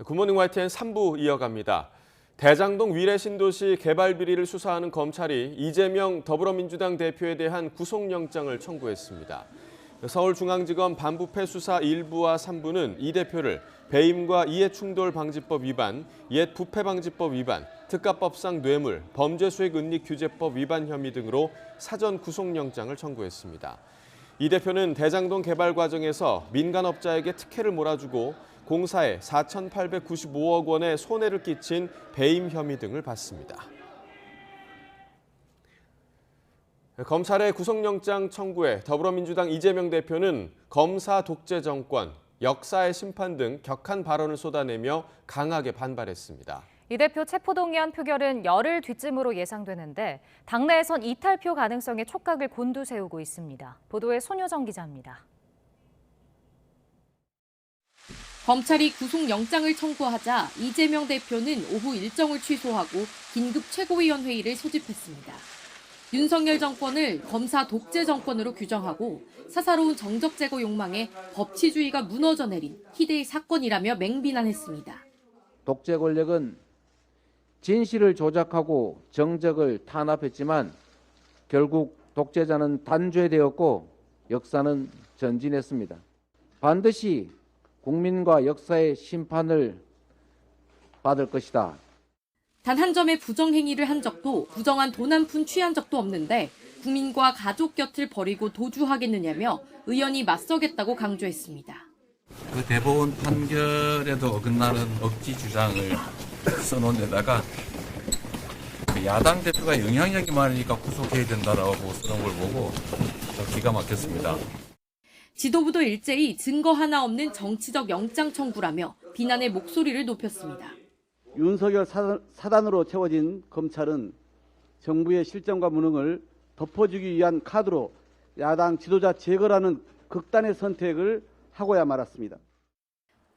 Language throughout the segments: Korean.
굿모닝 YTN 3부 이어갑니다. 대장동 위례 신도시 개발 비리를 수사하는 검찰이 이재명 더불어민주당 대표에 대한 구속영장을 청구했습니다. 서울중앙지검 반부패 수사 1부와 3부는 이 대표를 배임과 이해충돌방지법 위반, 옛 부패방지법 위반, 특가법상 뇌물, 범죄수익은닉규제법 위반 혐의 등으로 사전 구속영장을 청구했습니다. 이 대표는 대장동 개발 과정에서 민간업자에게 특혜를 몰아주고 공사에 4,895억 원의 손해를 끼친 배임 혐의 등을 받습니다. 검찰의 구속영장 청구에 더불어민주당 이재명 대표는 검사 독재 정권, 역사의 심판 등 격한 발언을 쏟아내며 강하게 반발했습니다. 이 대표 체포동의안 표결은 열흘 뒤쯤으로 예상되는데 당내에선 이탈표 가능성에 촉각을 곤두세우고 있습니다. 보도에 손효정 기자입니다. 검찰이 구속영장을 청구하자 이재명 대표는 오후 일정을 취소하고 긴급 최고위원회의를 소집했습니다. 윤석열 정권을 검사 독재 정권으로 규정하고 사사로운 정적 제거 욕망에 법치주의가 무너져 내린 희대의 사건이라며 맹비난했습니다. 독재 권력은 진실을 조작하고 정적을 탄압했지만 결국 독재자는 단죄되었고 역사는 전진했습니다. 반드시 국민과 역사의 심판을 받을 것이다. 단 한 점의 부정행위를 한 적도 부정한 돈 한 푼 취한 적도 없는데 국민과 가족 곁을 버리고 도주하겠느냐며 의원이 맞서겠다고 강조했습니다. 그 대법원 판결에도 어긋나는 억지 주장을 써놓은 데다가 야당 대표가 영향력이 많으니까 구속해야 된다라고 쓰는 걸 보고 기가 막혔습니다. 지도부도 일제히 증거 하나 없는 정치적 영장 청구라며 비난의 목소리를 높였습니다. 윤석열 사단으로 채워진 검찰은 정부의 실정과 무능을 덮어주기 위한 카드로 야당 지도자 제거라는 극단의 선택을 하고야 말았습니다.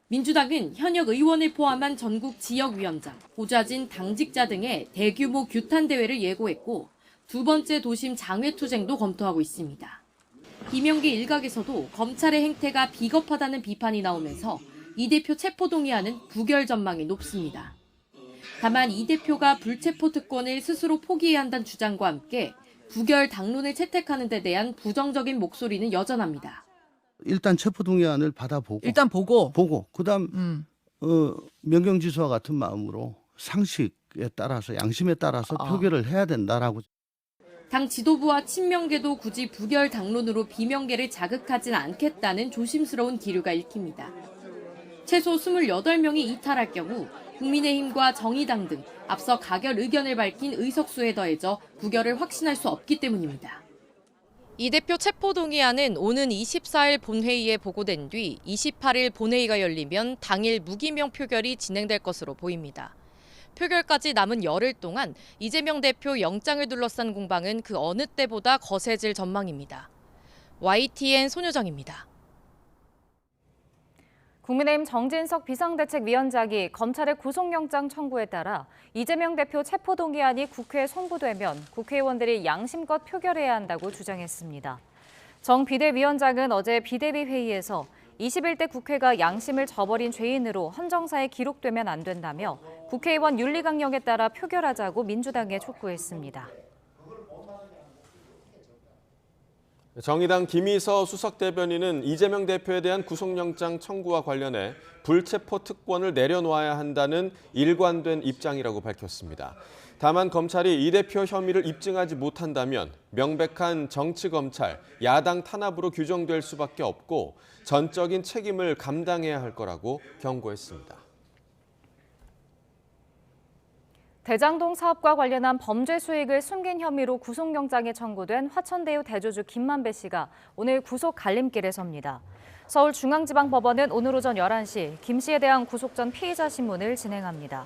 민주당은 현역 의원을 포함한 전국 지역위원장, 보좌진, 당직자 등의 대규모 규탄 대회를 예고했고 두 번째 도심 장외투쟁도 검토하고 있습니다. 이명기 일각에서도 검찰의 행태가 비겁하다는 비판이 나오면서 이 대표 체포동의안은 부결 전망이 높습니다. 다만 이 대표가 불체포 특권을 스스로 포기해야 한다는 주장과 함께 부결 당론을 채택하는 데 대한 부정적인 목소리는 여전합니다. 일단 체포동의안을 받아보고 일단 보고 그다음 명경지수와 같은 마음으로 상식에 따라서 양심에 따라서 표결을 해야 된다라고. 당 지도부와 친명계도 굳이 부결 당론으로 비명계를 자극하진 않겠다는 조심스러운 기류가 읽힙니다. 최소 28명이 이탈할 경우 국민의힘과 정의당 등 앞서 가결 의견을 밝힌 의석수에 더해져 부결을 확신할 수 없기 때문입니다. 이 대표 체포동의안은 오는 24일 본회의에 보고된 뒤 28일 본회의가 열리면 당일 무기명 표결이 진행될 것으로 보입니다. 표결까지 남은 열흘 동안 이재명 대표 영장을 둘러싼 공방은 그 어느 때보다 거세질 전망입니다. YTN 손효정입니다. 국민의힘 정진석 비상대책위원장이 검찰의 구속영장 청구에 따라 이재명 대표 체포동의안이 국회에 송부되면 국회의원들이 양심껏 표결해야 한다고 주장했습니다. 정 비대위원장은 어제 비대위 회의에서 21대 국회가 양심을 저버린 죄인으로 헌정사에 기록되면 안 된다며 국회의원 윤리강령에 따라 표결하자고 민주당에 촉구했습니다. 정의당 김희서 수석대변인은 이재명 대표에 대한 구속영장 청구와 관련해 불체포 특권을 내려놓아야 한다는 일관된 입장이라고 밝혔습니다. 다만 검찰이 이 대표 혐의를 입증하지 못한다면 명백한 정치검찰, 야당 탄압으로 규정될 수밖에 없고 전적인 책임을 감당해야 할 거라고 경고했습니다. 대장동 사업과 관련한 범죄 수익을 숨긴 혐의로 구속영장에 청구된 화천대유 대주주 김만배 씨가 오늘 구속 갈림길에 섭니다. 서울중앙지방법원은 오늘 오전 11시 김 씨에 대한 구속 전 피의자 신문을 진행합니다.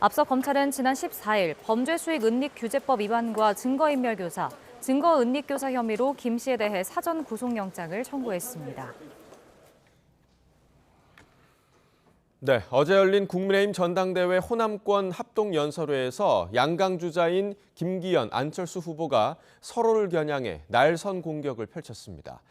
앞서 검찰은 지난 14일 범죄수익은닉규제법 위반과 증거인멸교사, 증거은닉교사 혐의로 김 씨에 대해 사전 구속영장을 청구했습니다. 네, 어제 열린 국민의힘 전당대회 호남권 합동연설회에서 양강 주자인 김기현, 안철수 후보가 서로를 겨냥해 날선 공격을 펼쳤습니다.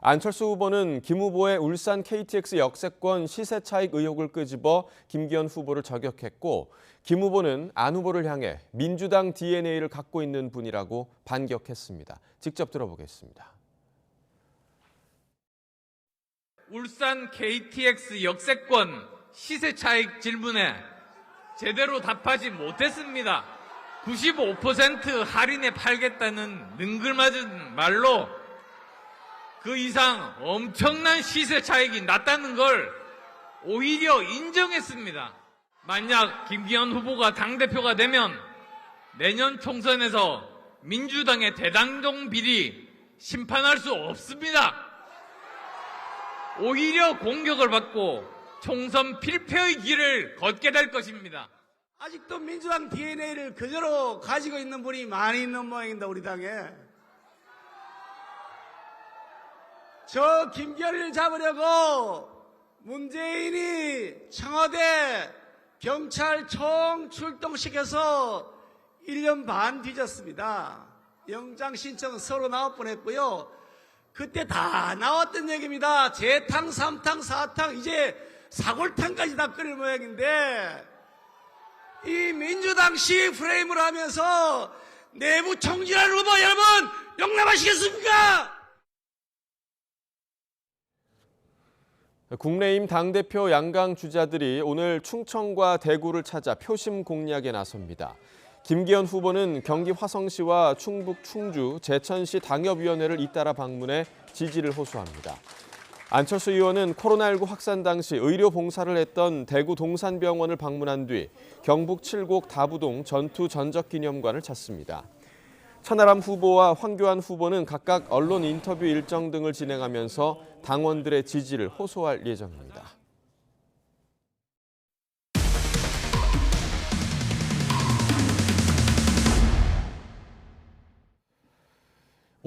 안철수 후보는 김 후보의 울산 KTX 역세권 시세 차익 의혹을 끄집어 김기현 후보를 저격했고, 김 후보는 안 후보를 향해 민주당 DNA를 갖고 있는 분이라고 반격했습니다. 직접 들어보겠습니다. 울산 KTX 역세권 시세 차익 질문에 제대로 답하지 못했습니다. 95% 할인에 팔겠다는 능글맞은 말로 그 이상 엄청난 시세 차익이 났다는 걸 오히려 인정했습니다. 만약 김기현 후보가 당대표가 되면 내년 총선에서 민주당의 대장동 비리 심판할 수 없습니다. 오히려 공격을 받고 총선 필패의 길을 걷게 될 것입니다. 아직도 민주당 DNA를 그대로 가지고 있는 분이 많이 있는 모양입니다. 우리 당에. 저 김기현을 잡으려고 문재인이 청와대 경찰청 출동시켜서 1년 반 뒤졌습니다. 영장 신청 서로 나올 뻔했고요. 그때 다 나왔던 얘기입니다. 재탕, 3탕, 4탕, 이제 사골탕까지 다 끓일 모양인데, 이 민주당 시 프레임을 하면서 내부 총질할 후보 여러분 용납하시겠습니까? 국민의힘 당대표 양강 주자들이 오늘 충청과 대구를 찾아 표심 공략에 나섭니다. 김기현 후보는 경기 화성시와 충북 충주, 제천시 당협위원회를 잇따라 방문해 지지를 호소합니다. 안철수 의원은 코로나19 확산 당시 의료 봉사를 했던 대구 동산병원을 방문한 뒤 경북 칠곡 다부동 전투 전적기념관을 찾습니다. 천하람 후보와 황교안 후보는 각각 언론 인터뷰 일정 등을 진행하면서 당원들의 지지를 호소할 예정입니다.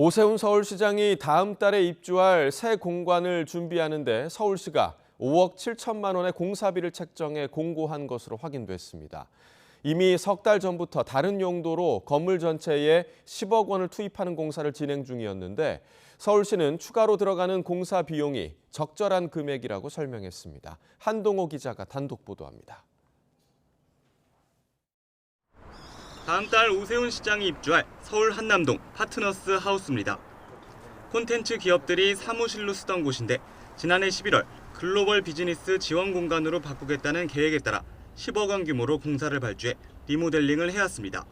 오세훈 서울시장이 다음 달에 입주할 새 공관을 준비하는데 서울시가 5억 7천만 원의 공사비를 책정해 공고한 것으로 확인됐습니다. 이미 석 달 전부터 다른 용도로 건물 전체에 10억 원을 투입하는 공사를 진행 중이었는데 서울시는 추가로 들어가는 공사 비용이 적절한 금액이라고 설명했습니다. 한동호 기자가 단독 보도합니다. 다음 달 오세훈 시장이 입주할 서울 한남동 파트너스 하우스입니다. 콘텐츠 기업들이 사무실로 쓰던 곳인데 지난해 11월 글로벌 비즈니스 지원 공간으로 바꾸겠다는 계획에 따라 10억 원 규모로 공사를 발주해 리모델링을 해왔습니다.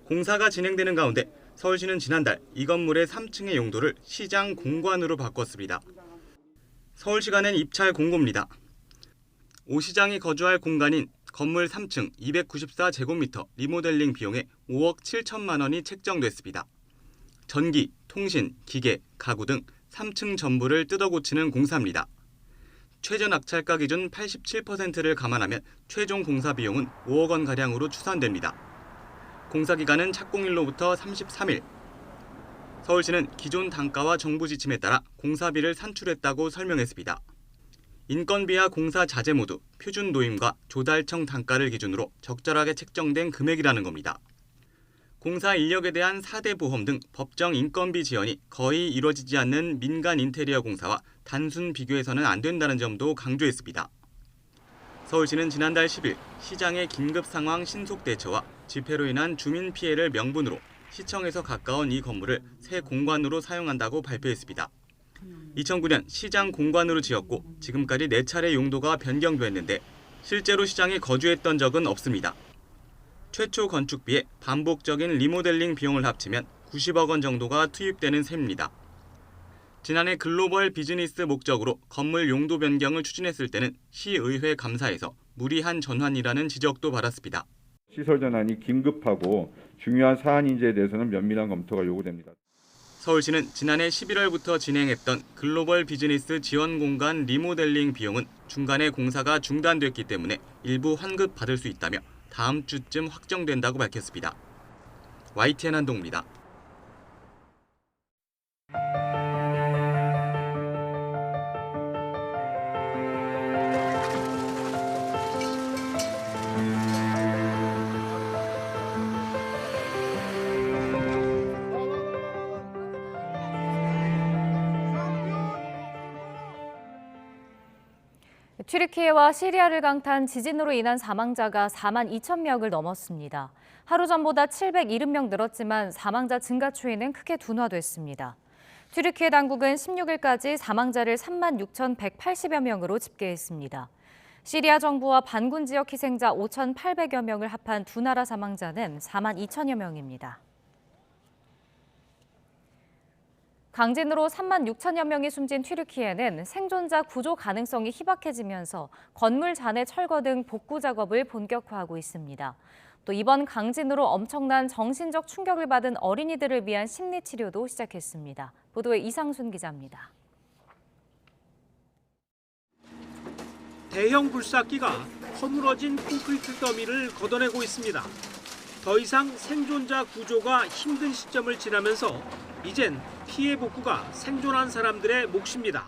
공사가 진행되는 가운데 서울시는 지난달 이 건물의 3층의 용도를 시장 공관으로 바꿨습니다. 서울시가 낸 입찰 공고입니다. 오 시장이 거주할 공간인 건물 3층 294제곱미터 리모델링 비용에 5억 7천만 원이 책정됐습니다. 전기, 통신, 기계, 가구 등 3층 전부를 뜯어 고치는 공사입니다. 최저 낙찰가 기준 87%를 감안하면 최종 공사 비용은 5억 원가량으로 추산됩니다. 공사 기간은 착공일로부터 33일. 서울시는 기존 단가와 정부 지침에 따라 공사비를 산출했다고 설명했습니다. 인건비와 공사 자재 모두 표준 노임과 조달청 단가를 기준으로 적절하게 책정된 금액이라는 겁니다. 공사 인력에 대한 4대 보험 등 법정 인건비 지원이 거의 이루어지지 않는 민간 인테리어 공사와 단순 비교해서는 안 된다는 점도 강조했습니다. 서울시는 지난달 10일 시장의 긴급 상황 신속 대처와 집회로 인한 주민 피해를 명분으로 시청에서 가까운 이 건물을 새 공관으로 사용한다고 발표했습니다. 2009년 시장 공관으로 지었고 지금까지 4차례 용도가 변경됐는데 실제로 시장에 거주했던 적은 없습니다. 최초 건축비에 반복적인 리모델링 비용을 합치면 90억 원 정도가 투입되는 셈입니다. 지난해 글로벌 비즈니스 목적으로 건물 용도 변경을 추진했을 때는 시의회 감사에서 무리한 전환이라는 지적도 받았습니다. 시설 전환이 긴급하고 중요한 사안인지에 대해서는 면밀한 검토가 요구됩니다. 서울시는 지난해 11월부터 진행했던 글로벌 비즈니스 지원 공간 리모델링 비용은 중간에 공사가 중단됐기 때문에 일부 환급받을 수 있다며 다음 주쯤 확정된다고 밝혔습니다. YTN 한동우입니다. 튀르키예와 시리아를 강타한 지진으로 인한 사망자가 4만 2천 명을 넘었습니다. 하루 전보다 770명 늘었지만 사망자 증가 추이는 크게 둔화됐습니다. 튀르키예 당국은 16일까지 사망자를 3만 6,180여 명으로 집계했습니다. 시리아 정부와 반군 지역 희생자 5,800여 명을 합한 두 나라 사망자는 4만 2천여 명입니다. 강진으로 3만 6천여 명이 숨진 튀르키예는 생존자 구조 가능성이 희박해지면서 건물 잔해 철거 등 복구 작업을 본격화하고 있습니다. 또 이번 강진으로 엄청난 정신적 충격을 받은 어린이들을 위한 심리치료도 시작했습니다. 보도에 이상순 기자입니다. 대형 굴삭기가 허물어진 콘크리트 더미를 걷어내고 있습니다. 더 이상 생존자 구조가 힘든 시점을 지나면서 이젠 피해 복구가 생존한 사람들의 몫입니다.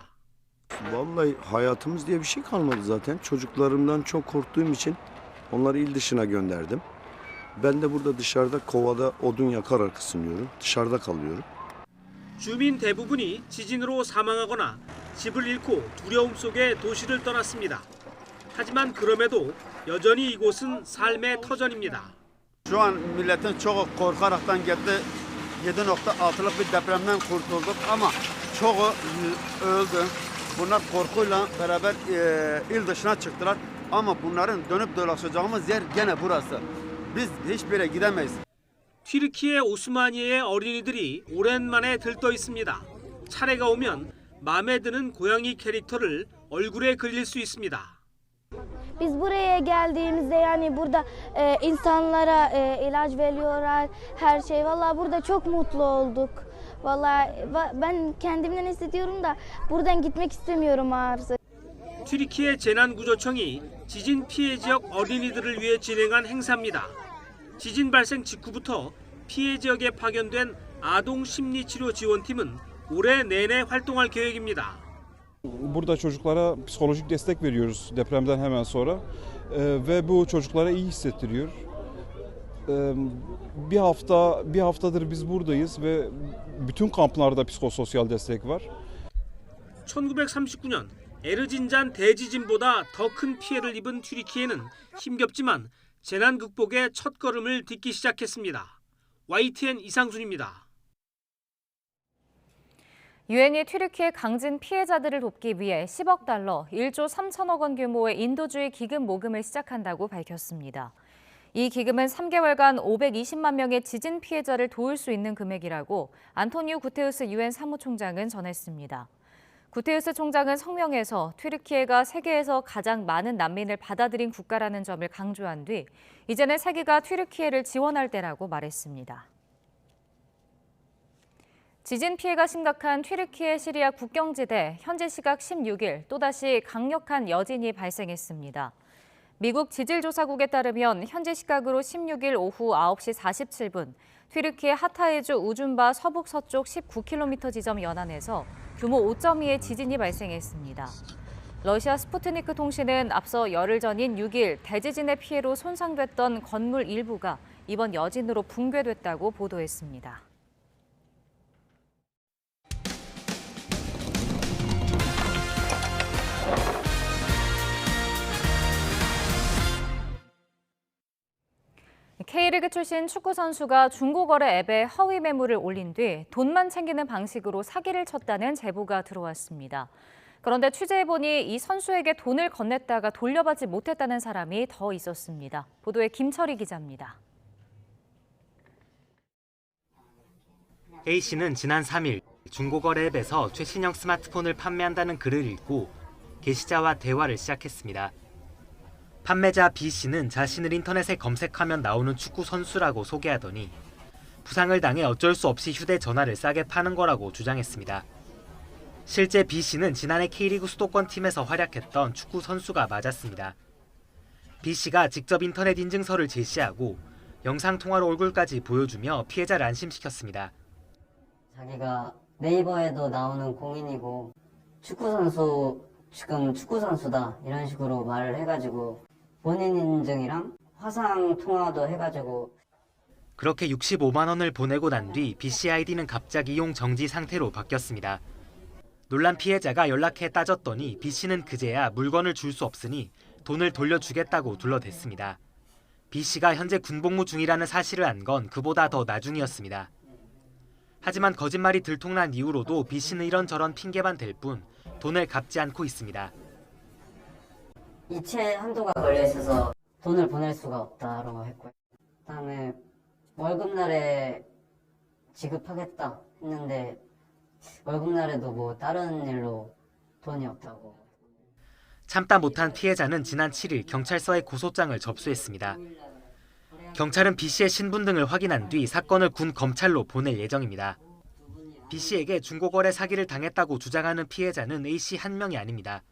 Vallahi hayatımız diye bir şey kalmadı zaten. Çocuklarımdan çok korktuğum için onları il dışına gönderdim. Ben de burada dışarıda kovada odun yakarak ısınıyorum. Dışarıda kalıyorum. 주민 대부분이 지진으로 사망하거나 집을 잃고 두려움 속에 도시를 떠났습니다. 하지만 그럼에도 여전히 이곳은 삶의 터전입니다. Şu an milletin çoğu korkaraktan gitti. 7.6'lık bir depremden kurtulduk ama çoğu öldü. Bunlar korkuyla beraber il dışına çıktılar. Ama bunların dönüp dolaşacağımız yer gene burası. Biz hiçbir yere gidemeyiz. 튀르키예 오스마니에의 어린이들이 오랜만에 들떠 있습니다. 차례가 오면 마음에 드는 고양이 캐릭터를 얼굴에 그릴 수 있습니다. Biz buraya geldiğimizde yani burada insanlara ilaç veriyorlar, her şey. Vallahi burada çok mutlu olduk. Vallahi ben kendimden hissediyorum da buradan gitmek istemiyorum artık. 튀르키예 재난구조청이 지진 피해 지역 어린이들을 위해 진행한 행사입니다. 지진 발생 직후부터 피해 지역에 파견된 아동 심리치료 지원팀은 올해 내내 활동할 계획입니다. Burada çocuklara psikolojik destek veriyoruz depremden hemen sonra ve bu çocuklara iyi hissettiriyor. Bir haftadır biz buradayız ve bütün kamplarda psikososyal destek var. 1939년 에르진잔 대지진보다 더 큰 피해를 입은 튀르키예는 힘겹지만 재난 극복의 첫 걸음을 딛기 시작했습니다. YTN 이상순입니다. 유엔이 튀르키예 강진 피해자들을 돕기 위해 10억 달러, 1조 3천억 원 규모의 인도주의 기금 모금을 시작한다고 밝혔습니다. 이 기금은 3개월간 520만 명의 지진 피해자를 도울 수 있는 금액이라고 안토니우 구테우스 유엔 사무총장은 전했습니다. 구테우스 총장은 성명에서 튀르키예가 세계에서 가장 많은 난민을 받아들인 국가라는 점을 강조한 뒤 이제는 세계가 튀르키예를 지원할 때라고 말했습니다. 지진 피해가 심각한 튀르키예 시리아 국경지대 현지 시각 16일 또다시 강력한 여진이 발생했습니다. 미국 지질조사국에 따르면 현지 시각으로 16일 오후 9시 47분 튀르키예 하타이주 우준바 서북서쪽 19km 지점 연안에서 규모 5.2의 지진이 발생했습니다. 러시아 스푸트니크 통신은 앞서 열흘 전인 6일 대지진의 피해로 손상됐던 건물 일부가 이번 여진으로 붕괴됐다고 보도했습니다. K리그 출신 축구 선수가 중고거래 앱에 허위 매물을 올린 뒤 돈만 챙기는 방식으로 사기를 쳤다는 제보가 들어왔습니다. 그런데 취재해보니 이 선수에게 돈을 건넸다가 돌려받지 못했다는 사람이 더 있었습니다. 보도에 김철희 기자입니다. A씨는 지난 3일 중고거래 앱에서 최신형 스마트폰을 판매한다는 글을 읽고 게시자와 대화를 시작했습니다. 판매자 B씨는 자신을 인터넷에 검색하면 나오는 축구 선수라고 소개하더니 부상을 당해 어쩔 수 없이 휴대전화를 싸게 파는 거라고 주장했습니다. 실제 B씨는 지난해 K리그 수도권 팀에서 활약했던 축구 선수가 맞았습니다. B씨가 직접 인터넷 인증서를 제시하고 영상통화로 얼굴까지 보여주며 피해자를 안심시켰습니다. 자기가 네이버에도 나오는 공인이고 지금 축구 선수다 이런 식으로 말을 해가지고 본인 인증이랑 화상 통화도 해가지고 그렇게 65만 원을 보내고 난 뒤 B씨 아이디는 갑자기 이용 정지 상태로 바뀌었습니다. 논란 피해자가 연락해 따졌더니 B 씨는 그제야 물건을 줄 수 없으니 돈을 돌려주겠다고 둘러댔습니다. B 씨가 현재 군복무 중이라는 사실을 안 건 그보다 더 나중이었습니다. 하지만 거짓말이 들통난 이후로도 B 씨는 이런저런 핑계만 댈 뿐 돈을 갚지 않고 있습니다. 이체 한도가 걸려 있어서 돈을 보낼 수가 없다라고 했고요. 그다음에 월급날에 지급하겠다 했는데 월급날에도 뭐 다른 일로 돈이 없다고. 참다 못한 피해자는 지난 7일 경찰서에 고소장을 접수했습니다. 경찰은 B 씨의 신분 등을 확인한 뒤 사건을 군 검찰로 보낼 예정입니다. B 씨에게 중고거래 사기를 당했다고 주장하는 피해자는 A 씨 한 명이 아닙니다.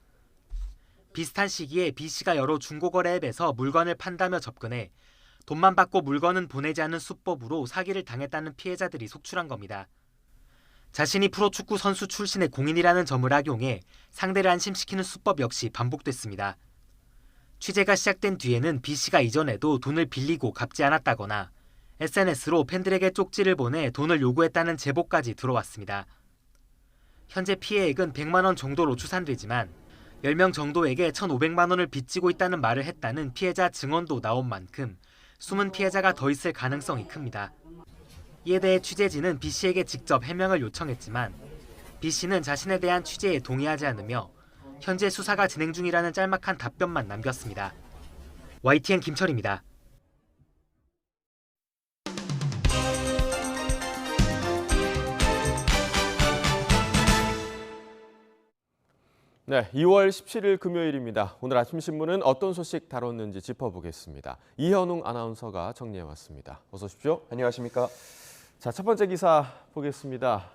비슷한 시기에 B 씨가 여러 중고거래 앱에서 물건을 판다며 접근해 돈만 받고 물건은 보내지 않는 수법으로 사기를 당했다는 피해자들이 속출한 겁니다. 자신이 프로축구 선수 출신의 공인이라는 점을 악용해 상대를 안심시키는 수법 역시 반복됐습니다. 취재가 시작된 뒤에는 B 씨가 이전에도 돈을 빌리고 갚지 않았다거나 SNS로 팬들에게 쪽지를 보내 돈을 요구했다는 제보까지 들어왔습니다. 현재 피해액은 100만 원 정도로 추산되지만 10명 정도에게 1,500만 원을 빚지고 있다는 말을 했다는 피해자 증언도 나온 만큼 숨은 피해자가 더 있을 가능성이 큽니다. 이에 대해 취재진은 B 씨에게 직접 해명을 요청했지만 B 씨는 자신에 대한 취재에 동의하지 않으며 현재 수사가 진행 중이라는 짤막한 답변만 남겼습니다. YTN 김철입니다. 네, 2월 17일 금요일입니다. 오늘 아침 신문은 어떤 소식 다뤘는지 짚어보겠습니다. 이현웅 아나운서가 정리해왔습니다. 어서 오십시오. 안녕하십니까. 자, 첫 번째 기사 보겠습니다.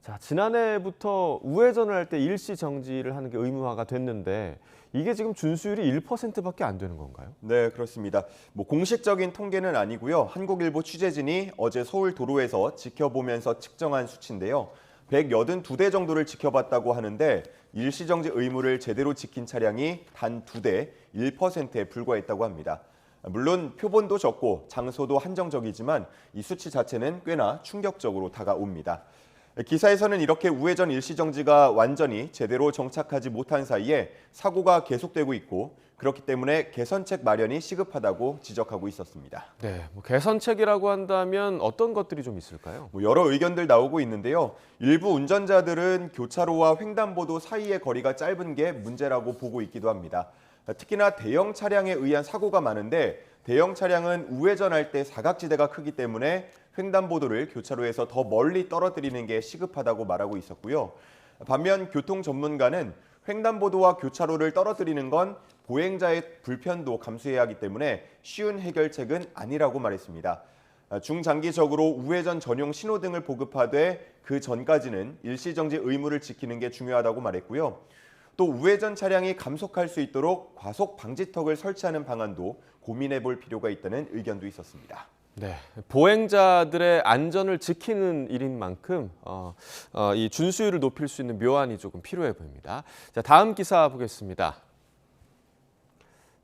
자, 지난해부터 우회전을 할 때 일시 정지를 하는 게 의무화가 됐는데 이게 지금 준수율이 1%밖에 안 되는 건가요? 네, 그렇습니다. 공식적인 통계는 아니고요. 한국일보 취재진이 어제 서울 도로에서 지켜보면서 측정한 수치인데요. 182대 정도를 지켜봤다고 하는데 일시정지 의무를 제대로 지킨 차량이 단 2대, 1%에 불과했다고 합니다. 물론 표본도 적고 장소도 한정적이지만 이 수치 자체는 꽤나 충격적으로 다가옵니다. 기사에서는 이렇게 우회전 일시정지가 완전히 제대로 정착하지 못한 사이에 사고가 계속되고 있고 그렇기 때문에 개선책 마련이 시급하다고 지적하고 있었습니다. 네, 개선책이라고 한다면 어떤 것들이 좀 있을까요? 여러 의견들 나오고 있는데요. 일부 운전자들은 교차로와 횡단보도 사이의 거리가 짧은 게 문제라고 보고 있기도 합니다. 특히나 대형 차량에 의한 사고가 많은데 대형 차량은 우회전할 때 사각지대가 크기 때문에 횡단보도를 교차로에서 더 멀리 떨어뜨리는 게 시급하다고 말하고 있었고요. 반면 교통 전문가는 횡단보도와 교차로를 떨어뜨리는 건 보행자의 불편도 감수해야 하기 때문에 쉬운 해결책은 아니라고 말했습니다. 중장기적으로 우회전 전용 신호등을 보급하되 그 전까지는 일시정지 의무를 지키는 게 중요하다고 말했고요. 또 우회전 차량이 감속할 수 있도록 과속 방지턱을 설치하는 방안도 고민해 볼 필요가 있다는 의견도 있었습니다. 네, 보행자들의 안전을 지키는 일인 만큼 이 준수율을 높일 수 있는 묘안이 조금 필요해 보입니다. 자, 다음 기사 보겠습니다.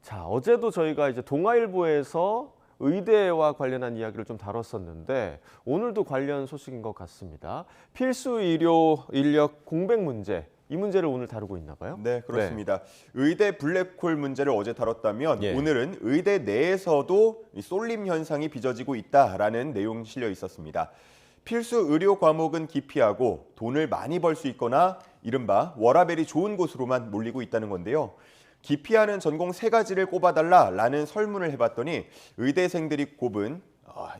자, 어제도 저희가 이제 동아일보에서 의대와 관련한 이야기를 좀 다뤘었는데 오늘도 관련 소식인 것 같습니다. 필수 의료 인력 공백 문제. 이 문제를 오늘 다루고 있나 봐요? 네, 그렇습니다. 네. 의대 블랙홀 문제를 어제 다뤘다면 오늘은 의대 내에서도 쏠림 현상이 빚어지고 있다라는 내용이 실려 있었습니다. 필수 의료 과목은 기피하고 돈을 많이 벌 수 있거나 이른바 워라밸이 좋은 곳으로만 몰리고 있다는 건데요. 기피하는 전공 3가지를 꼽아달라라는 설문을 해봤더니 의대생들이 꼽은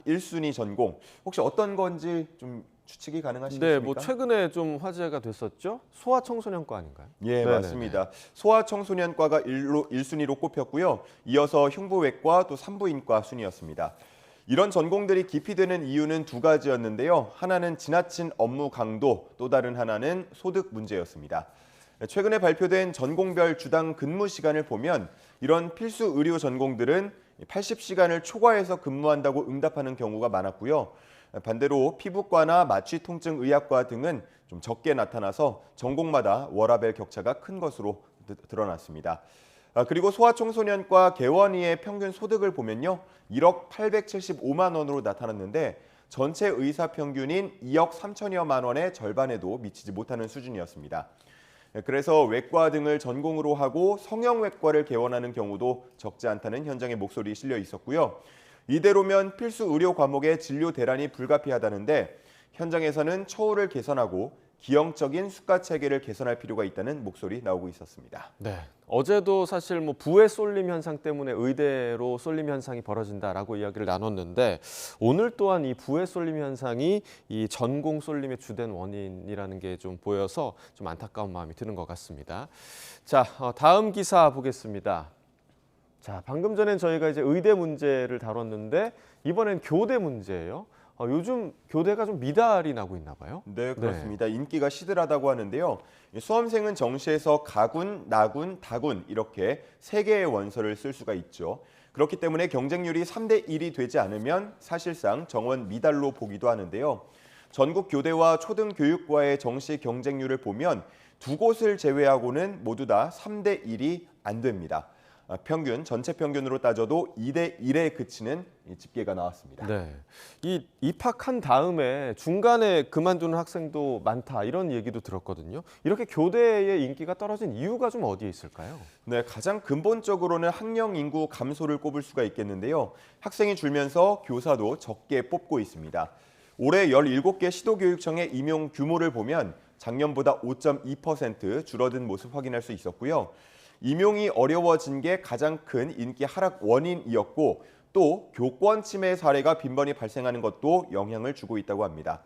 1순위 전공 혹시 어떤 건지 좀 추측이 가능하시겠습니까? 네, 최근에 좀 화제가 됐었죠. 소아청소년과 아닌가요? 예, 네네네. 맞습니다. 소아청소년과가 1순위로 꼽혔고요. 이어서 흉부외과 또 산부인과 순이었습니다. 이런 전공들이 기피되는 이유는 2가지였는데요. 하나는 지나친 업무 강도, 또 다른 하나는 소득 문제였습니다. 최근에 발표된 전공별 주당 근무 시간을 보면 이런 필수 의료 전공들은 80시간을 초과해서 근무한다고 응답하는 경우가 많았고요. 반대로 피부과나 마취통증 의학과 등은 좀 적게 나타나서 전공마다 워라밸 격차가 큰 것으로 드러났습니다. 그리고 소아청소년과 개원의의 평균 소득을 보면요. 1억 875만 원으로 나타났는데 전체 의사 평균인 2억 3천여만 원의 절반에도 미치지 못하는 수준이었습니다. 그래서 외과 등을 전공으로 하고 성형외과를 개원하는 경우도 적지 않다는 현장의 목소리 실려 있었고요. 이대로면 필수 의료 과목의 진료 대란이 불가피하다는데 현장에서는 처우를 개선하고 기형적인 수가 체계를 개선할 필요가 있다는 목소리 나오고 있었습니다. 네, 어제도 사실 뭐 부의 쏠림 현상 때문에 의대로 쏠림 현상이 벌어진다라고 이야기를 나눴는데 오늘 또한 이 부의 쏠림 현상이 이 전공 쏠림의 주된 원인이라는 게 좀 보여서 좀 안타까운 마음이 드는 것 같습니다. 자, 다음 기사 보겠습니다. 자, 방금 전엔 저희가 이제 의대 문제를 다뤘는데 이번엔 교대 문제예요. 요즘 교대가 좀 미달이 나고 있나 봐요. 네, 그렇습니다. 인기가 시들하다고 하는데요. 수험생은 정시에서 가군, 나군, 다군 이렇게 3개의 원서를 쓸 수가 있죠. 그렇기 때문에 경쟁률이 3대 1이 되지 않으면 사실상 정원 미달로 보기도 하는데요. 전국 교대와 초등교육과의 정시 경쟁률을 보면 두 곳을 제외하고는 모두 다 3대 1이 안 됩니다. 평균, 전체 평균으로 따져도 2대 1에 그치는 집계가 나왔습니다. 네, 이 입학한 다음에 중간에 그만두는 학생도 많다 이런 얘기도 들었거든요. 이렇게 교대의 인기가 떨어진 이유가 좀 어디에 있을까요? 네, 가장 근본적으로는 학령 인구 감소를 꼽을 수가 있겠는데요. 학생이 줄면서 교사도 적게 뽑고 있습니다. 올해 17개 시도교육청의 임용 규모를 보면 작년보다 5.2% 줄어든 모습 확인할 수 있었고요. 임용이 어려워진 게 가장 큰 인기 하락 원인이었고 또 교권 침해 사례가 빈번히 발생하는 것도 영향을 주고 있다고 합니다.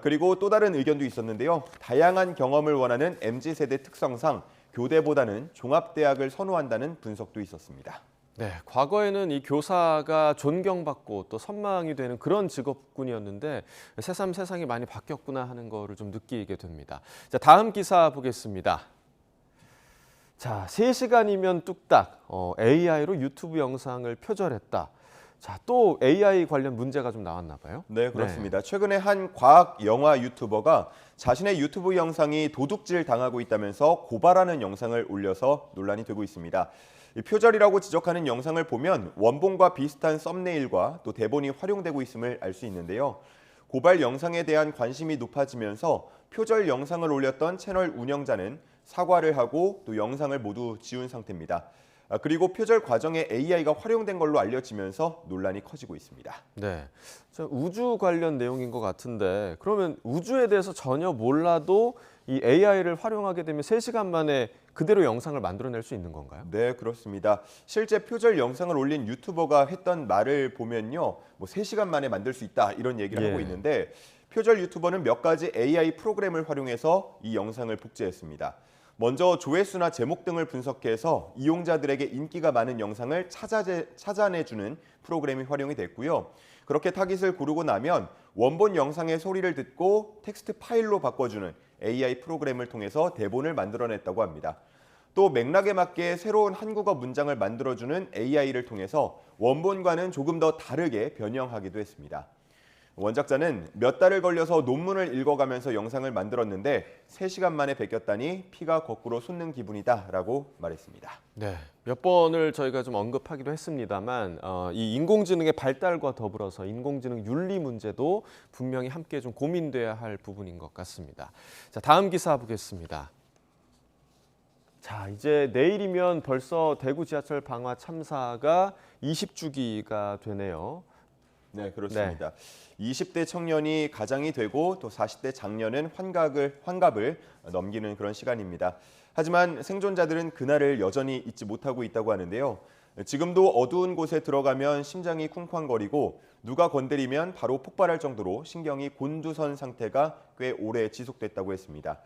그리고 또 다른 의견도 있었는데요. 다양한 경험을 원하는 MZ세대 특성상 교대보다는 종합대학을 선호한다는 분석도 있었습니다. 네, 과거에는 이 교사가 존경받고 또 선망이 되는 그런 직업군이었는데 새삼 세상이 많이 바뀌었구나 하는 거를 좀 느끼게 됩니다. 자, 다음 기사 보겠습니다. 자, 3시간이면 뚝딱 AI로 유튜브 영상을 표절했다. 자, 또 AI 관련 문제가 좀 나왔나 봐요. 네, 그렇습니다. 최근에 한 과학 영화 유튜버가 자신의 유튜브 영상이 도둑질 당하고 있다면서 고발하는 영상을 올려서 논란이 되고 있습니다. 이 표절이라고 지적하는 영상을 보면 원본과 비슷한 썸네일과 또 대본이 활용되고 있음을 알 수 있는데요. 고발 영상에 대한 관심이 높아지면서 표절 영상을 올렸던 채널 운영자는 사과를 하고 또 영상을 모두 지운 상태입니다. 그리고 표절 과정에 AI가 활용된 걸로 알려지면서 논란이 커지고 있습니다. 네, 우주 관련 내용인 것 같은데 그러면 우주에 대해서 전혀 몰라도 이 AI를 활용하게 되면 3시간 만에 그대로 영상을 만들어낼 수 있는 건가요? 네, 그렇습니다. 실제 표절 영상을 올린 유튜버가 했던 말을 보면요. 3시간 만에 만들 수 있다 이런 얘기를 하고 있는데 표절 유튜버는 몇 가지 AI 프로그램을 활용해서 이 영상을 복제했습니다. 먼저 조회수나 제목 등을 분석해서 이용자들에게 인기가 많은 영상을 찾아내주는 프로그램이 활용이 됐고요. 그렇게 타깃을 고르고 나면 원본 영상의 소리를 듣고 텍스트 파일로 바꿔주는 AI 프로그램을 통해서 대본을 만들어냈다고 합니다. 또 맥락에 맞게 새로운 한국어 문장을 만들어주는 AI를 통해서 원본과는 조금 더 다르게 변형하기도 했습니다. 원작자는 몇 달을 걸려서 논문을 읽어가면서 영상을 만들었는데 3시간 만에 베꼈다니 피가 거꾸로 솟는 기분이다라고 말했습니다. 네, 몇 번을 저희가 좀 언급하기도 했습니다만 이 인공지능의 발달과 더불어서 인공지능 윤리 문제도 분명히 함께 좀 고민돼야 할 부분인 것 같습니다. 자, 다음 기사 보겠습니다. 자, 이제 내일이면 벌써 대구 지하철 방화 참사가 20주기가 되네요. 네, 그렇습니다. 20대 청년이 가장이 되고 또 40대 장년은 환갑을 넘기는 그런 시간입니다. 하지만 생존자들은 그날을 여전히 잊지 못하고 있다고 하는데요. 지금도 어두운 곳에 들어가면 심장이 쿵쾅거리고 누가 건드리면 바로 폭발할 정도로 신경이 곤두선 상태가 꽤 오래 지속됐다고 했습니다.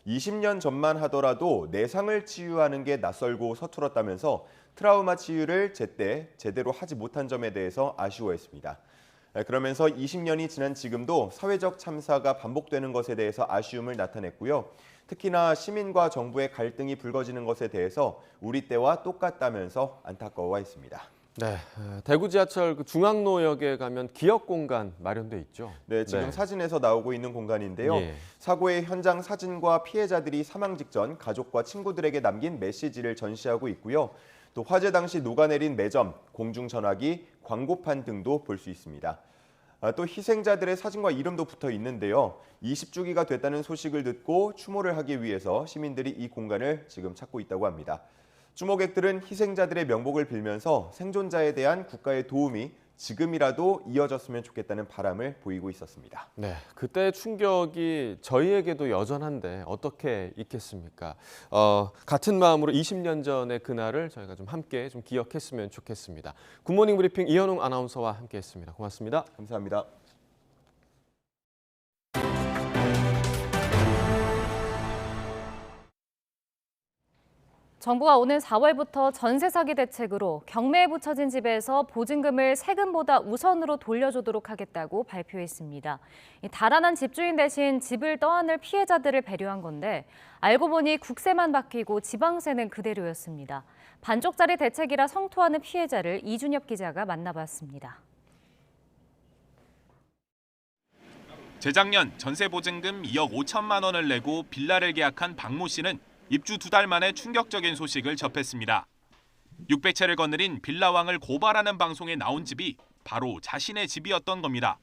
20년 전만 하더라도 내상을 치유하는 게 낯설고 서툴었다면서 트라우마 치유를 제대로 하지 못한 점에 대해서 아쉬워했습니다. 그러면서 20년이 지난 지금도 사회적 참사가 반복되는 것에 대해서 아쉬움을 나타냈고요. 특히나 시민과 정부의 갈등이 불거지는 것에 대해서 우리 때와 똑같다면서 안타까워했습니다. 네, 대구 지하철 중앙로역에 가면 기억 공간 마련돼 있죠. 네, 지금 사진에서 나오고 있는 공간인데요. 사고의 현장 사진과 피해자들이 사망 직전 가족과 친구들에게 남긴 메시지를 전시하고 있고요. 또 화재 당시 녹아내린 매점, 공중전화기, 광고판 등도 볼 수 있습니다. 또 희생자들의 사진과 이름도 붙어 있는데요. 20주기가 됐다는 소식을 듣고 추모를 하기 위해서 시민들이 이 공간을 지금 찾고 있다고 합니다. 추모객들은 희생자들의 명복을 빌면서 생존자에 대한 국가의 도움이 지금이라도 이어졌으면 좋겠다는 바람을 보이고 있었습니다. 네, 그때의 충격이 저희에게도 여전한데 어떻게 잊겠습니까? 같은 마음으로 20년 전의 그날을 저희가 좀 함께 좀 기억했으면 좋겠습니다. 굿모닝 브리핑 이현웅 아나운서와 함께했습니다. 고맙습니다. 감사합니다. 정부가 오는 4월부터 전세 사기 대책으로 경매에 붙여진 집에서 보증금을 세금보다 우선으로 돌려주도록 하겠다고 발표했습니다. 달아난 집주인 대신 집을 떠안을 피해자들을 배려한 건데 알고 보니 국세만 바뀌고 지방세는 그대로였습니다. 반쪽짜리 대책이라 성토하는 피해자를 이준엽 기자가 만나봤습니다. 재작년 전세 보증금 2억 5천만 원을 내고 빌라를 계약한 박모 씨는 입주 2달 만에 충격적인 소식을 접했습니다. 600채를 거느린 빌라왕을 고발하는 방송에 나온 집이 바로 자신의 집이었던 겁니다.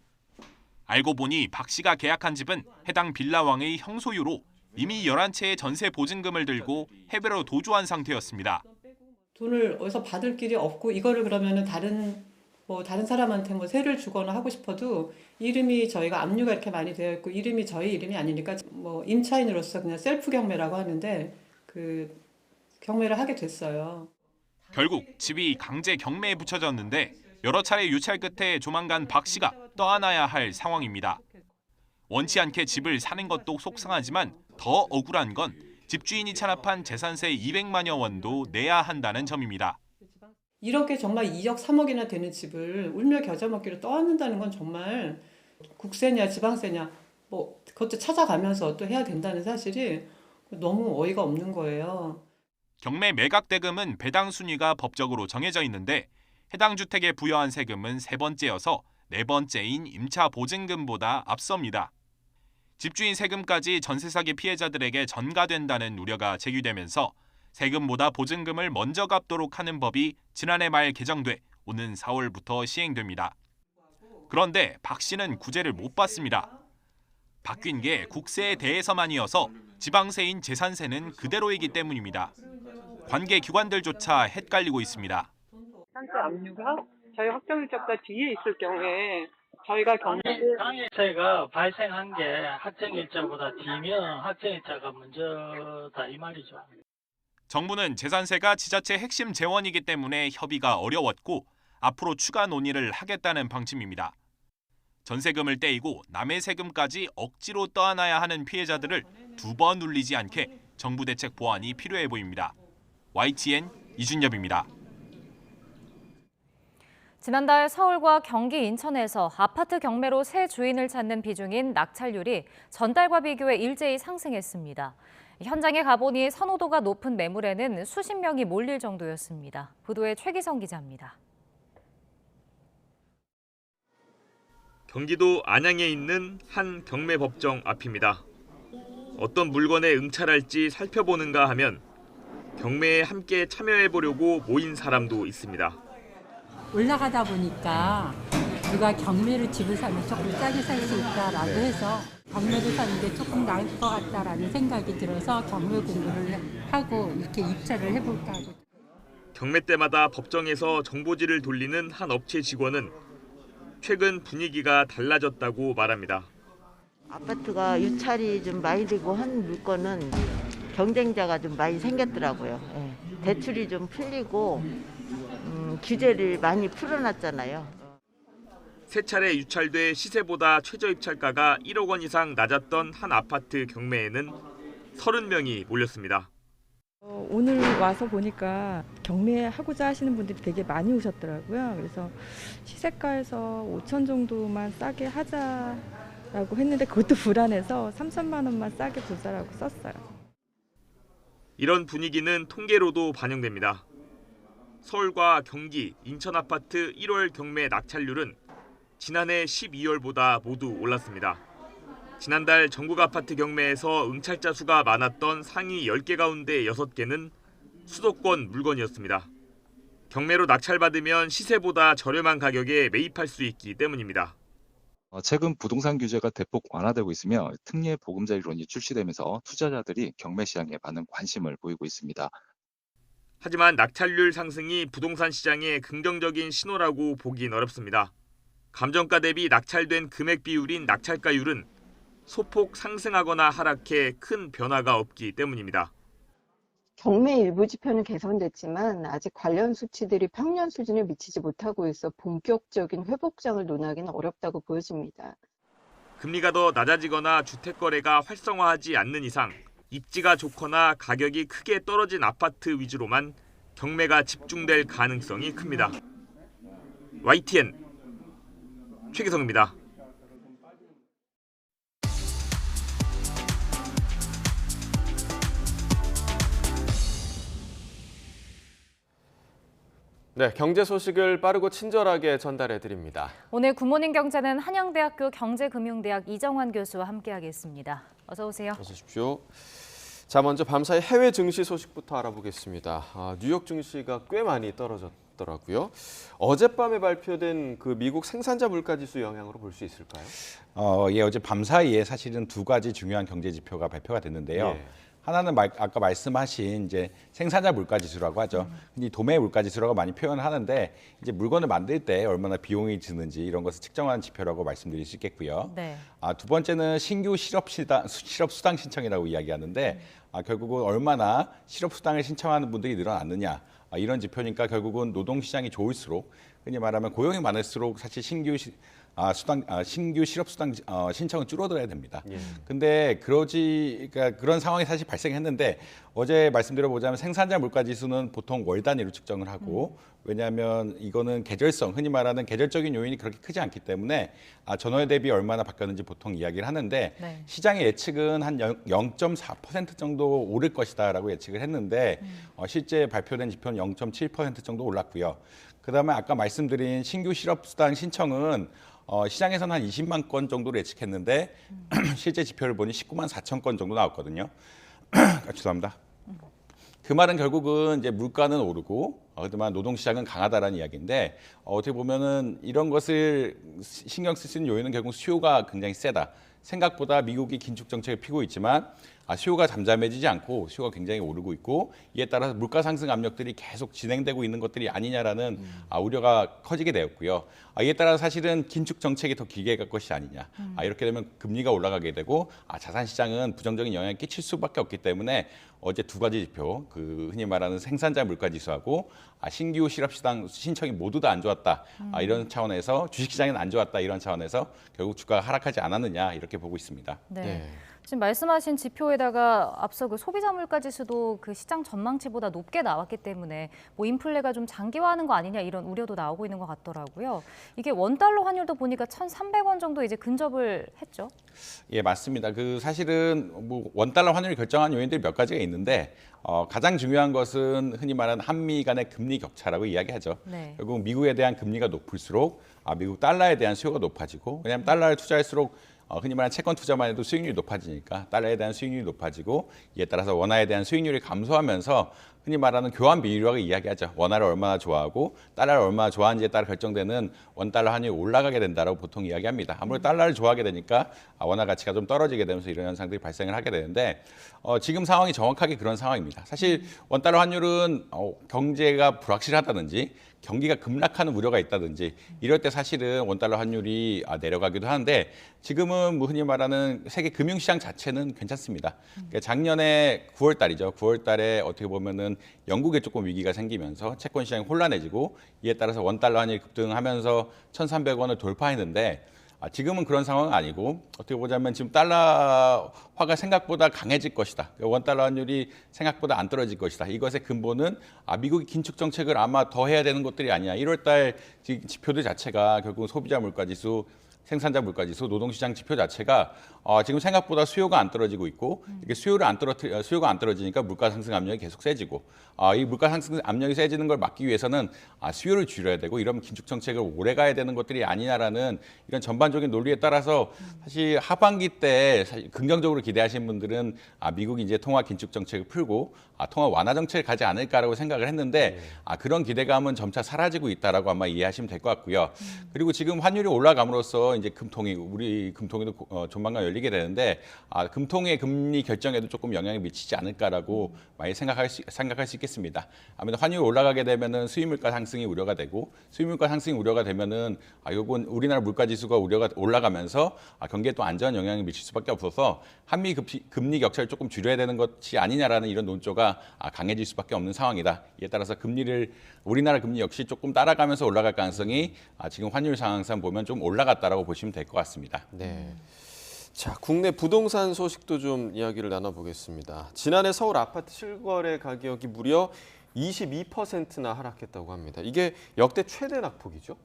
알고 보니 박 씨가 계약한 집은 해당 빌라왕의 형소유로 이미 11채의 전세 보증금을 들고 해외로 도주한 상태였습니다. 돈을 어디서 받을 길이 없고 이거를 그러면은 다른 사람한테 세를 주거나 하고 싶어도 이름이 저희가 압류가 이렇게 많이 되어 있고 이름이 저희 이름이 아니니까 임차인으로서 그냥 셀프 경매라고 하는데 그 경매를 하게 됐어요. 결국 집이 강제 경매에 붙여졌는데 여러 차례 유찰 끝에 조만간 박 씨가 떠안아야 할 상황입니다. 원치 않게 집을 사는 것도 속상하지만 더 억울한 건 집주인이 찬압한 재산세 200만여 원도 내야 한다는 점입니다. 이렇게 정말 2억 3억이나 되는 집을 울며 겨자 먹기로 떠안는다는 건 정말 국세냐 지방세냐 그것도 찾아가면서 또 해야 된다는 사실이 너무 어이가 없는 거예요. 경매 매각 대금은 배당 순위가 법적으로 정해져 있는데 해당 주택에 부여한 세금은 3번째여서 4번째인 임차 보증금보다 앞섭니다. 집주인 세금까지 전세 사기 피해자들에게 전가된다는 우려가 제기되면서 세금보다 보증금을 먼저 갚도록 하는 법이 지난해 말 개정돼 오는 4월부터 시행됩니다. 그런데 박 씨는 구제를 못 받습니다. 바뀐 게 국세에 대해서만이어서 지방세인 재산세는 그대로이기 때문입니다. 관계 기관들조차 헷갈리고 있습니다. 산세 압류가 저희 확정일자보다 뒤에 있을 경우에 저희가 강일차가 발생한 게 확정일자보다 뒤면 확정일자가 먼저다 이 말이죠. 정부는 재산세가 지자체 핵심 재원이기 때문에 협의가 어려웠고 앞으로 추가 논의를 하겠다는 방침입니다. 전세금을 떼이고 남의 세금까지 억지로 떠안아야 하는 피해자들을 2번 눌리지 않게 정부 대책 보완이 필요해 보입니다. YTN 이준엽입니다. 지난달 서울과 경기 인천에서 아파트 경매로 새 주인을 찾는 비중인 낙찰률이 전달과 비교해 일제히 상승했습니다. 현장에 가보니 선호도가 높은 매물에는 수십 명이 몰릴 정도였습니다. 보도에 최기성 기자입니다. 경기도 안양에 있는 한 경매법정 앞입니다. 어떤 물건에 응찰할지 살펴보는가 하면 경매에 함께 참여해보려고 모인 사람도 있습니다. 올라가다 보니까 누가 경매로 집을 사면 조금 싸게 살 수 있다라고 해서 경매를 사는 게 조금 나을 것 같다라는 생각이 들어서 경매 공부를 하고 이렇게 입찰을 해볼까 하고. 경매 때마다 법정에서 정보지를 돌리는 한 업체 직원은 최근 분위기가 달라졌다고 말합니다. 아파트가 유찰이 좀 많이 되고 한 물건은 경쟁자가 좀 많이 생겼더라고요. 예. 대출이 좀 풀리고 규제를 많이 풀어놨잖아요. 세 차례 유찰돼 시세보다 최저 입찰가가 1억 원 이상 낮았던 한 아파트 경매에는 30명이 몰렸습니다. 오늘 와서 보니까 경매하고자 하시는 분들이 되게 많이 오셨더라고요. 그래서 시세가에서 5천 정도만 싸게 하자라고 했는데 그것도 불안해서 3천만 원만 싸게 보자라고 썼어요. 이런 분위기는 통계로도 반영됩니다. 서울과 경기, 인천 아파트 1월 경매 낙찰률은 지난해 12월보다 모두 올랐습니다. 지난달 전국 아파트 경매에서 응찰자 수가 많았던 상위 10개 가운데 6개는 수도권 물건이었습니다. 경매로 낙찰받으면 시세보다 저렴한 가격에 매입할 수 있기 때문입니다. 최근 부동산 규제가 대폭 완화되고 있으며 특례 보금자리론이 출시되면서 투자자들이 경매 시장에 많은 관심을 보이고 있습니다. 하지만 낙찰률 상승이 부동산 시장에 긍정적인 신호라고 보긴 어렵습니다. 감정가 대비 낙찰된 금액 비율인 낙찰가율은 소폭 상승하거나 하락해 큰 변화가 없기 때문입니다. 경매 일부 지표는 개선됐지만 아직 관련 수치들이 평년 수준에 미치지 못하고 있어 본격적인 회복장을 논하기는 어렵다고 보여집니다. 금리가 더 낮아지거나 주택 거래가 활성화하지 않는 이상 입지가 좋거나 가격이 크게 떨어진 아파트 위주로만 경매가 집중될 가능성이 큽니다. YTN 최기성입니다. 네, 경제 소식을 빠르고 친절하게 전달해 드립니다. 오늘 굿모닝 경제는 한양대학교 경제금융대학 이정환 교수와 함께하겠습니다. 어서 오세요. 어서 오십시오. 자, 먼저 밤사이 해외 증시 소식부터 알아보겠습니다. 뉴욕 증시가 꽤 많이 떨어졌더라고요. 어젯밤에 발표된 그 미국 생산자 물가지수 영향으로 볼 수 있을까요? 예, 어제 밤사이에 사실은 두 가지 중요한 경제 지표가 발표가 됐는데요. 예. 하나는 아까 말씀하신 이제 생산자 물가지수라고 하죠. 이 도매 물가지수라고 많이 표현을 하는데 이제 물건을 만들 때 얼마나 비용이 드는지 이런 것을 측정하는 지표라고 말씀드릴 수 있겠고요. 네. 두 번째는 신규 실업 수당 신청이라고 이야기하는데 결국은 얼마나 실업 수당을 신청하는 분들이 늘어났느냐 이런 지표니까 결국은 노동 시장이 좋을수록 흔히 말하면 고용이 많을수록 사실 신규 실업 수당 신청은 줄어들어야 됩니다. 근데 그러니까 그런 상황이 사실 발생했는데 어제 말씀드려보자면 생산자 물가 지수는 보통 월 단위로 측정을 하고 왜냐하면 이거는 계절성, 흔히 말하는 계절적인 요인이 그렇게 크지 않기 때문에 전월 대비 얼마나 바뀌었는지 보통 이야기를 하는데 네. 시장의 예측은 한 0.4% 정도 오를 것이다라고 예측을 했는데 실제 발표된 지표는 0.7% 정도 올랐고요. 그다음에 아까 말씀드린 신규 실업수당 신청은 시장에서는 한 20만 건 정도로 예측했는데 실제 지표를 보니 19만 4천 건 정도 나왔거든요. 죄송합니다. 그 말은 결국은 이제 물가는 오르고 그렇지만 노동시장은 강하다라는 이야기인데 어떻게 보면은 이런 것을 신경 쓸 수 있는 요인은 결국 수요가 굉장히 세다. 생각보다 미국이 긴축 정책을 피고 있지만 수요가 잠잠해지지 않고 수요가 굉장히 오르고 있고 이에 따라서 물가 상승 압력들이 계속 진행되고 있는 것들이 아니냐라는 우려가 커지게 되었고요. 이에 따라서 사실은 긴축 정책이 더 길게 갈 것이 아니냐. 이렇게 되면 금리가 올라가게 되고 자산 시장은 부정적인 영향을 끼칠 수밖에 없기 때문에 어제 두 가지 지표, 그 흔히 말하는 생산자 물가 지수하고 신규 실업수당 신청이 모두 다 안 좋았다. 이런 차원에서 주식시장은 안 좋았다. 이런 차원에서 결국 주가가 하락하지 않았느냐 이렇게 보고 있습니다. 네. 지금 말씀하신 지표에다가 앞서 그 소비자 물가 지수도 그 시장 전망치보다 높게 나왔기 때문에 뭐 인플레가 좀 장기화하는 거 아니냐 이런 우려도 나오고 있는 것 같더라고요. 이게 원달러 환율도 보니까 1,300원 정도 이제 근접을 했죠. 예, 맞습니다. 그 사실은 뭐 원달러 환율을 결정한 요인들이 몇 가지가 있는데 가장 중요한 것은 흔히 말하는 한미 간의 금리 격차라고 이야기하죠. 네. 결국 미국에 대한 금리가 높을수록 미국 달러에 대한 수요가 높아지고 왜냐하면 달러를 투자할수록 흔히 말하는 채권 투자만 해도 수익률이 높아지니까 달러에 대한 수익률이 높아지고 이에 따라서 원화에 대한 수익률이 감소하면서 흔히 말하는 교환 비율이라고 이야기하죠. 원화를 얼마나 좋아하고 달러를 얼마나 좋아하는지에 따라 결정되는 원달러 환율이 올라가게 된다고 보통 이야기합니다. 아무래도 달러를 좋아하게 되니까 원화 가치가 좀 떨어지게 되면서 이런 현상들이 발생을 하게 되는데 지금 상황이 정확하게 그런 상황입니다. 사실 원달러 환율은 경제가 불확실하다든지 경기가 급락하는 우려가 있다든지 이럴 때 사실은 원달러 환율이 내려가기도 하는데 지금은 뭐 흔히 말하는 세계 금융시장 자체는 괜찮습니다. 그러니까 작년에 9월 달이죠. 9월 달에 어떻게 보면은 영국에 조금 위기가 생기면서 채권 시장이 혼란해지고 이에 따라서 원달러 환율이 급등하면서 1,300원을 돌파했는데 지금은 그런 상황은 아니고 어떻게 보자면 지금 달러화가 생각보다 강해질 것이다. 원달러 환율이 생각보다 안 떨어질 것이다. 이것의 근본은 미국이 긴축 정책을 아마 더 해야 되는 것들이 아니야. 1월 달 지표들 자체가 결국 소비자 물가지수, 생산자 물가지수, 노동시장 지표 자체가 지금 생각보다 수요가 안 떨어지고 있고 이게 수요가 안 떨어지니까 물가 상승 압력이 계속 세지고 이 물가 상승 압력이 세지는 걸 막기 위해서는 수요를 줄여야 되고 이러면 긴축 정책을 오래 가야 되는 것들이 아니냐라는 이런 전반적인 논리에 따라서 사실 하반기 때 사실 긍정적으로 기대하시는 분들은 미국이 이제 통화 긴축 정책을 풀고 통화 완화 정책을 가지 않을까라고 생각을 했는데 그런 기대감은 점차 사라지고 있다라고 아마 이해하시면 될 것 같고요. 그리고 지금 환율이 올라감으로써 관련해서 이제 우리 금통위도 조만간 열리게 되는데 금통위의 금리 결정에도 조금 영향이 미치지 않을까라고 많이 생각할 수 있겠습니다. 아무래도 환율이 올라가게 되면은 수입물가 상승이 우려가 되고 수입물가 상승이 우려가 되면은 이건 우리나라 물가 지수가 우려가 올라가면서 경기에 또 안전한 영향을 미칠 수밖에 없어서 한미 금리 격차를 조금 줄여야 되는 것이 아니냐라는 이런 논조가 강해질 수밖에 없는 상황이다. 이에 따라서 우리나라 금리 역시 조금 따라가면서 올라갈 가능성이 지금 환율 상황상 보면 좀 올라갔다라고 보시면 될 것 같습니다. 네. 자, 국내 부동산 소식도 좀 이야기를 나눠보겠습니다. 지난해 서울 아파트 실거래 가격이 무려 22%나 하락했다고 합니다. 이게 역대 최대 낙폭이죠?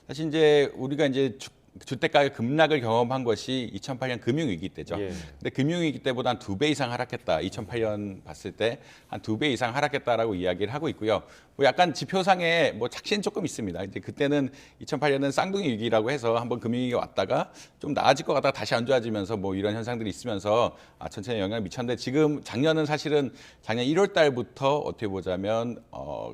사실 이제 우리가 이제 주택가격 급락을 경험한 것이 2008년 금융위기 때죠. 근데 금융위기 때보다 한 2배 이상 하락했다. 2008년 봤을 때 한 2배 이상 하락했다라고 이야기를 하고 있고요. 뭐 약간 지표상에 뭐 착시는 조금 있습니다. 이제 그때는 2008년은 쌍둥이 위기라고 해서 한번 금융위기가 왔다가 좀 나아질 것 같다가 다시 안 좋아지면서 뭐 이런 현상들이 있으면서 천천히 영향을 미쳤는데 지금 작년 1월 달부터 어떻게 보자면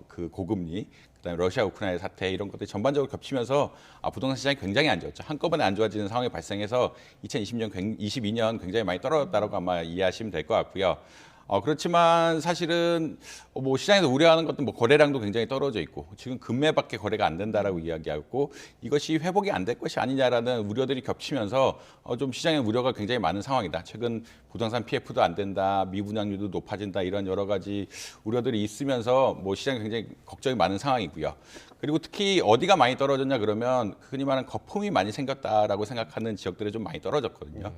그 고금리 그다음에 러시아 우크라이나 사태 이런 것들이 전반적으로 겹치면서 부동산 시장이 굉장히 안 좋았죠. 한꺼번에 안 좋아지는 상황이 발생해서 22년 굉장히 많이 떨어졌다라고 아마 이해하시면 될 것 같고요. 그렇지만 사실은 뭐 시장에서 우려하는 것도 뭐 거래량도 굉장히 떨어져 있고 지금 금매밖에 거래가 안 된다라고 이야기하고 이것이 회복이 안 될 것이 아니냐라는 우려들이 겹치면서 좀 시장의 우려가 굉장히 많은 상황이다. 최근 부동산 PF도 안 된다, 미분양률도 높아진다 이런 여러 가지 우려들이 있으면서 뭐 시장이 굉장히 걱정이 많은 상황이고요. 그리고 특히 어디가 많이 떨어졌냐 그러면 흔히 말하는 거품이 많이 생겼다라고 생각하는 지역들이 좀 많이 떨어졌거든요.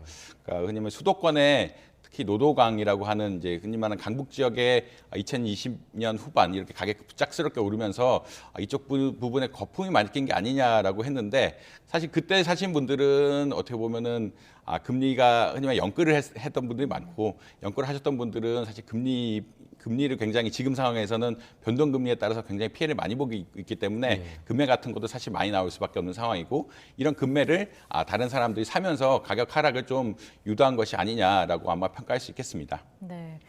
그러니까 흔히 말하면 수도권에 특히 노도강이라고 하는 이제 흔히 말하는 강북 지역에 2020년 후반 이렇게 가격이 급작스럽게 오르면서 이쪽 부분에 거품이 많이 낀 게 아니냐라고 했는데 사실 그때 사신 분들은 어떻게 보면은 금리가 흔히 말해 영끌을 했던 분들이 많고 영끌을 하셨던 분들은 사실 금리를 굉장히 지금 상황에서는 변동금리에 따라서 굉장히 피해를 많이 보고 있기 때문에 금매 같은 것도 사실 많이 나올 수밖에 없는 상황이고 이런 금매를 다른 사람들이 사면서 가격 하락을 좀 유도한 것이 아니냐라고 아마 평가할 수 있겠습니다. 네.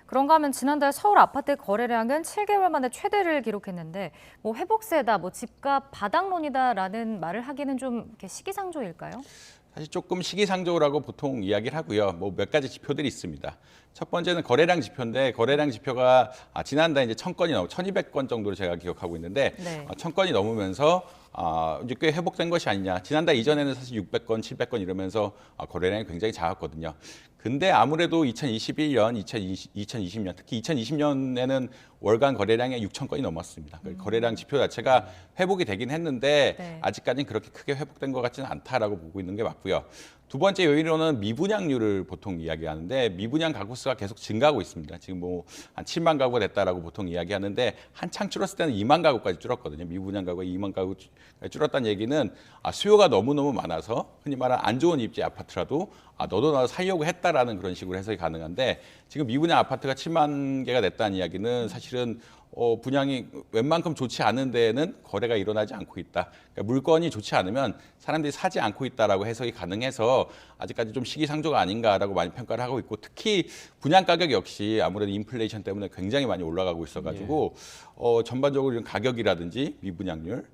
그런가 하면 지난달 서울 아파트 거래량은 7개월 만에 최대를 기록했는데 뭐 회복세다, 뭐 집값 바닥론이다라는 말을 하기는 좀 이렇게 시기상조일까요? 사실 조금 시기상조라고 보통 이야기를 하고요. 뭐 몇 가지 지표들이 있습니다. 첫 번째는 거래량 지표인데 거래량 지표가 지난달 이제 1,000건이 1,200건 정도로 제가 기억하고 있는데 1,000건이 넘으면서 이제 꽤 회복된 것이 아니냐. 지난달 이전에는 사실 600건, 700건 이러면서 거래량이 굉장히 작았거든요. 근데 아무래도 2021년, 2020년, 특히 2020년에는 월간 거래량이 6,000건이 넘었습니다. 거래량 지표 자체가 회복이 되긴 했는데 아직까지는 그렇게 크게 회복된 것 같지는 않다라고 보고 있는 게 맞고요. 두 번째 요인으로는 미분양률을 보통 이야기하는데 미분양 가구 수가 계속 증가하고 있습니다. 지금 뭐 한 7만 가구가 됐다라고 보통 이야기하는데 한창 줄었을 때는 2만 가구까지 줄었거든요. 미분양 가구가 2만 가구 줄었다는 얘기는 수요가 너무너무 많아서 흔히 말하는 안 좋은 입지 아파트라도 너도 나도 살려고 했다라는 그런 식으로 해석이 가능한데 지금 미분양 아파트가 7만 개가 됐다는 이야기는 사실은 분양이 웬만큼 좋지 않은 데에는 거래가 일어나지 않고 있다. 그러니까 물건이 좋지 않으면 사람들이 사지 않고 있다라고 해석이 가능해서 아직까지 좀 시기상조가 아닌가라고 많이 평가를 하고 있고 특히 분양 가격 역시 아무래도 인플레이션 때문에 굉장히 많이 올라가고 있어가지고 전반적으로 이런 가격이라든지 미분양률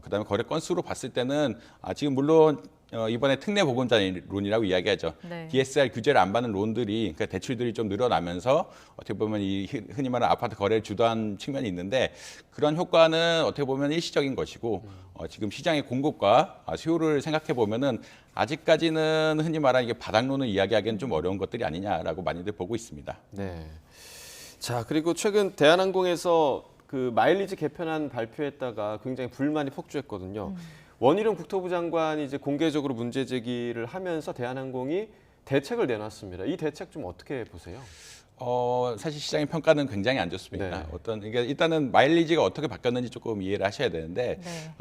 그다음에 거래 건수로 봤을 때는 지금 물론 이번에 특례 보금자리론이라고 이야기하죠. DSR 규제를 안 받는 론들이 그러니까 대출들이 좀 늘어나면서 어떻게 보면 이 흔히 말하는 아파트 거래를 주도한 측면이 있는데 그런 효과는 어떻게 보면 일시적인 것이고 지금 시장의 공급과 수요를 생각해 보면은 아직까지는 흔히 말하는 이게 바닥론을 이야기하기는 좀 어려운 것들이 아니냐라고 많이들 보고 있습니다. 네. 자, 그리고 최근 대한항공에서 그 마일리지 개편안 발표했다가 굉장히 불만이 폭주했거든요. 원희룡 국토부 장관이 이제 공개적으로 문제 제기를 하면서 대한항공이 대책을 내놨습니다. 이 대책 좀 어떻게 보세요? 사실 시장의 평가는 굉장히 안 좋습니다. 그러니까 일단은 마일리지가 어떻게 바뀌었는지 조금 이해를 하셔야 되는데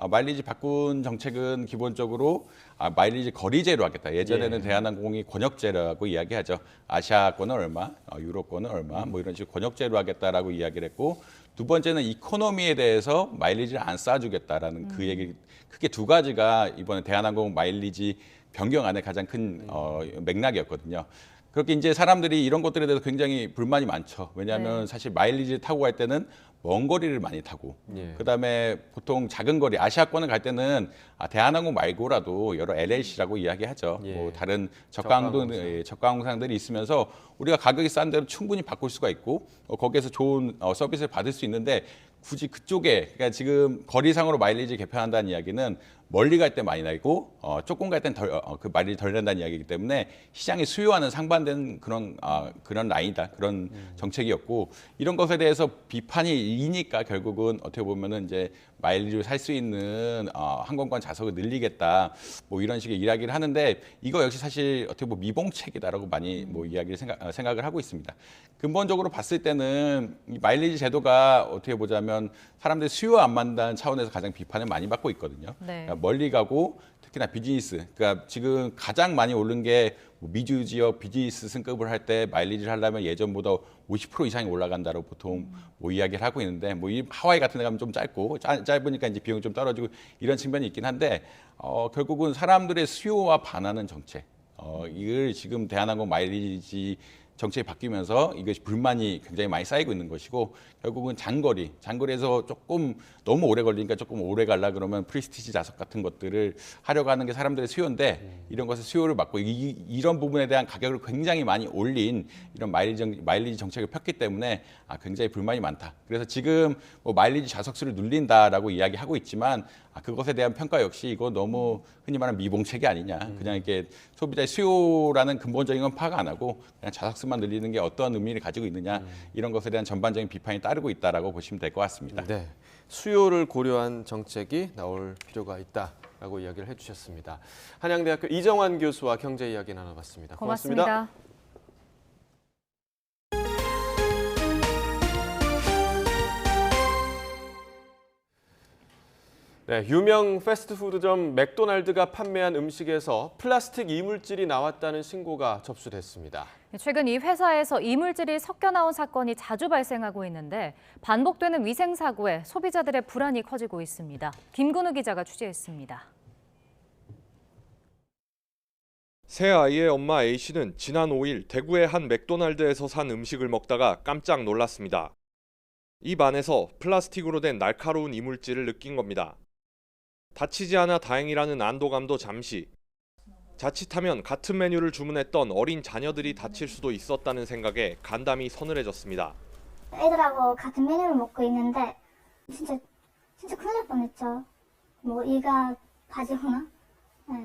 마일리지 바꾼 정책은 기본적으로 마일리지 거리제로 하겠다. 예전에는 대한항공이 권역제라고 이야기하죠. 아시아권은 얼마, 유럽권은 얼마, 뭐 이런 식으로 권역제로 하겠다라고 이야기를 했고 두 번째는 이코노미에 대해서 마일리지를 안 쌓아주겠다라는 그 얘기 크게 두 가지가 이번에 대한항공 마일리지 변경 안에 가장 큰 맥락이었거든요. 그렇게 이제 사람들이 이런 것들에 대해서 굉장히 불만이 많죠. 왜냐하면 네. 사실 마일리지를 타고 갈 때는 먼 거리를 많이 타고 예. 그다음에 보통 작은 거리 아시아권을 갈 때는 대한항공 말고라도 여러 LLC라고 이야기하죠. 예. 뭐 다른 저가항공사. 저가항공사들이 있으면서 우리가 가격이 싼 데로 충분히 바꿀 수가 있고 거기에서 좋은 서비스를 받을 수 있는데 굳이 그쪽에 그러니까 지금 거리상으로 마일리지 개편한다는 이야기는 멀리 갈 때 많이 나고 조금 갈 땐 그 마일리지 덜 난다는 이야기이기 때문에 시장의 수요와는 상반된 그런 라인이다 그런 정책이었고 이런 것에 대해서 비판이 이니까 결국은 어떻게 보면은 이제 마일리지를 살 수 있는 항공권 좌석을 늘리겠다 뭐 이런 식의 이야기를 하는데 이거 역시 사실 어떻게 보면 미봉책이다라고 많이 뭐 이야기를 생각을 하고 있습니다. 근본적으로 봤을 때는 이 마일리지 제도가 어떻게 보자면 사람들이 수요와 안 맞는다는 차원에서 가장 비판을 많이 받고 있거든요. 네. 그러니까 멀리 가고 특히나 비즈니스, 그러니까 지금 가장 많이 오른 게 미주 지역 비즈니스 승급을 할 때 마일리지를 하려면 예전보다 50% 이상이 올라간다고 보통 뭐 이야기를 하고 있는데 뭐 이 하와이 같은 데 가면 좀 짧으니까 이제 비용이 좀 떨어지고 이런 측면이 있긴 한데 결국은 사람들의 수요와 반하는 정책, 이걸 지금 대한항공 마일리지 정책이 바뀌면서 이것이 불만이 굉장히 많이 쌓이고 있는 것이고 결국은 장거리에서 조금 너무 오래 걸리니까 조금 오래 가려 그러면 프리스티지 좌석 같은 것들을 하려고 하는 게 사람들의 수요인데 이런 것의 수요를 막고 이런 부분에 대한 가격을 굉장히 많이 올린 이런 마일리지 정책을 폈기 때문에 굉장히 불만이 많다. 그래서 지금 뭐 마일리지 좌석 수를 늘린다라고 이야기하고 있지만 그것에 대한 평가 역시 이거 너무 흔히 말하는 미봉책이 아니냐. 그냥 이렇게 소비자의 수요라는 근본적인 건 파악 안 하고 그냥 좌석수만 늘리는 게 어떤 의미를 가지고 있느냐. 이런 것에 대한 전반적인 비판이 따르고 있다라고 보시면 될 것 같습니다. 네, 수요를 고려한 정책이 나올 필요가 있다라고 이야기를 해주셨습니다. 한양대학교 이정환 교수와 경제 이야기 나눠봤습니다. 고맙습니다. 네, 유명 패스트푸드점 맥도날드가 판매한 음식에서 플라스틱 이물질이 나왔다는 신고가 접수됐습니다. 최근 이 회사에서 이물질이 섞여 나온 사건이 자주 발생하고 있는데 반복되는 위생 사고에 소비자들의 불안이 커지고 있습니다. 김근우 기자가 취재했습니다. 새 아이의 엄마 A씨는 지난 5일 대구의 한 맥도날드에서 산 음식을 먹다가 깜짝 놀랐습니다. 입 안에서 플라스틱으로 된 날카로운 이물질을 느낀 겁니다. 다치지 않아 다행이라는 안도감도 잠시. 자칫하면 같은 메뉴를 주문했던 어린 자녀들이 다칠 수도 있었다는 생각에 간담이 서늘해졌습니다. 애들하고 같은 메뉴를 먹고 있는데 진짜 큰일 날 뻔했죠. 뭐 이가 빠지거나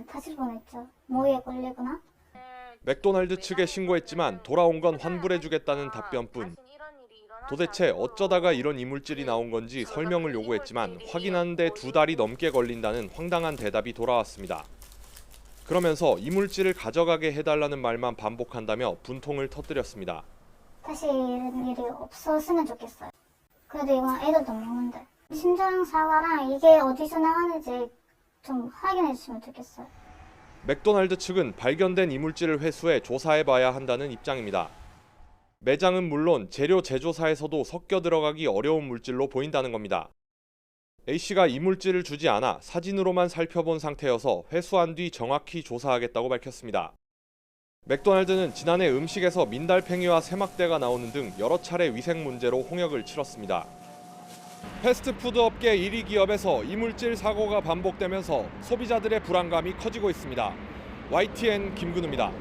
다칠 뻔했죠. 모기에 걸리거나. 맥도날드 측에 신고했지만 돌아온 건 환불해주겠다는 답변뿐. 도대체 어쩌다가 이런 이물질이 나온 건지 설명을 요구했지만 확인하는데 2달이 넘게 걸린다는 황당한 대답이 돌아왔습니다. 그러면서 이물질을 가져가게 해달라는 말만 반복한다며 분통을 터뜨렸습니다. 다시 이런 일이 없었으면 좋겠어요. 그래도 이건 애들도 먹는데. 신종 사과랑 이게 어디서 나가는지 좀 확인해 주시면 좋겠어요. 맥도날드 측은 발견된 이물질을 회수해 조사해봐야 한다는 입장입니다. 매장은 물론 재료 제조사에서도 섞여 들어가기 어려운 물질로 보인다는 겁니다. A씨가 이물질을 주지 않아 사진으로만 살펴본 상태여서 회수한 뒤 정확히 조사하겠다고 밝혔습니다. 맥도날드는 지난해 음식에서 민달팽이와 세막대가 나오는 등 여러 차례 위생 문제로 홍역을 치렀습니다. 패스트푸드 업계 1위 기업에서 이물질 사고가 반복되면서 소비자들의 불안감이 커지고 있습니다. YTN 김근우입니다.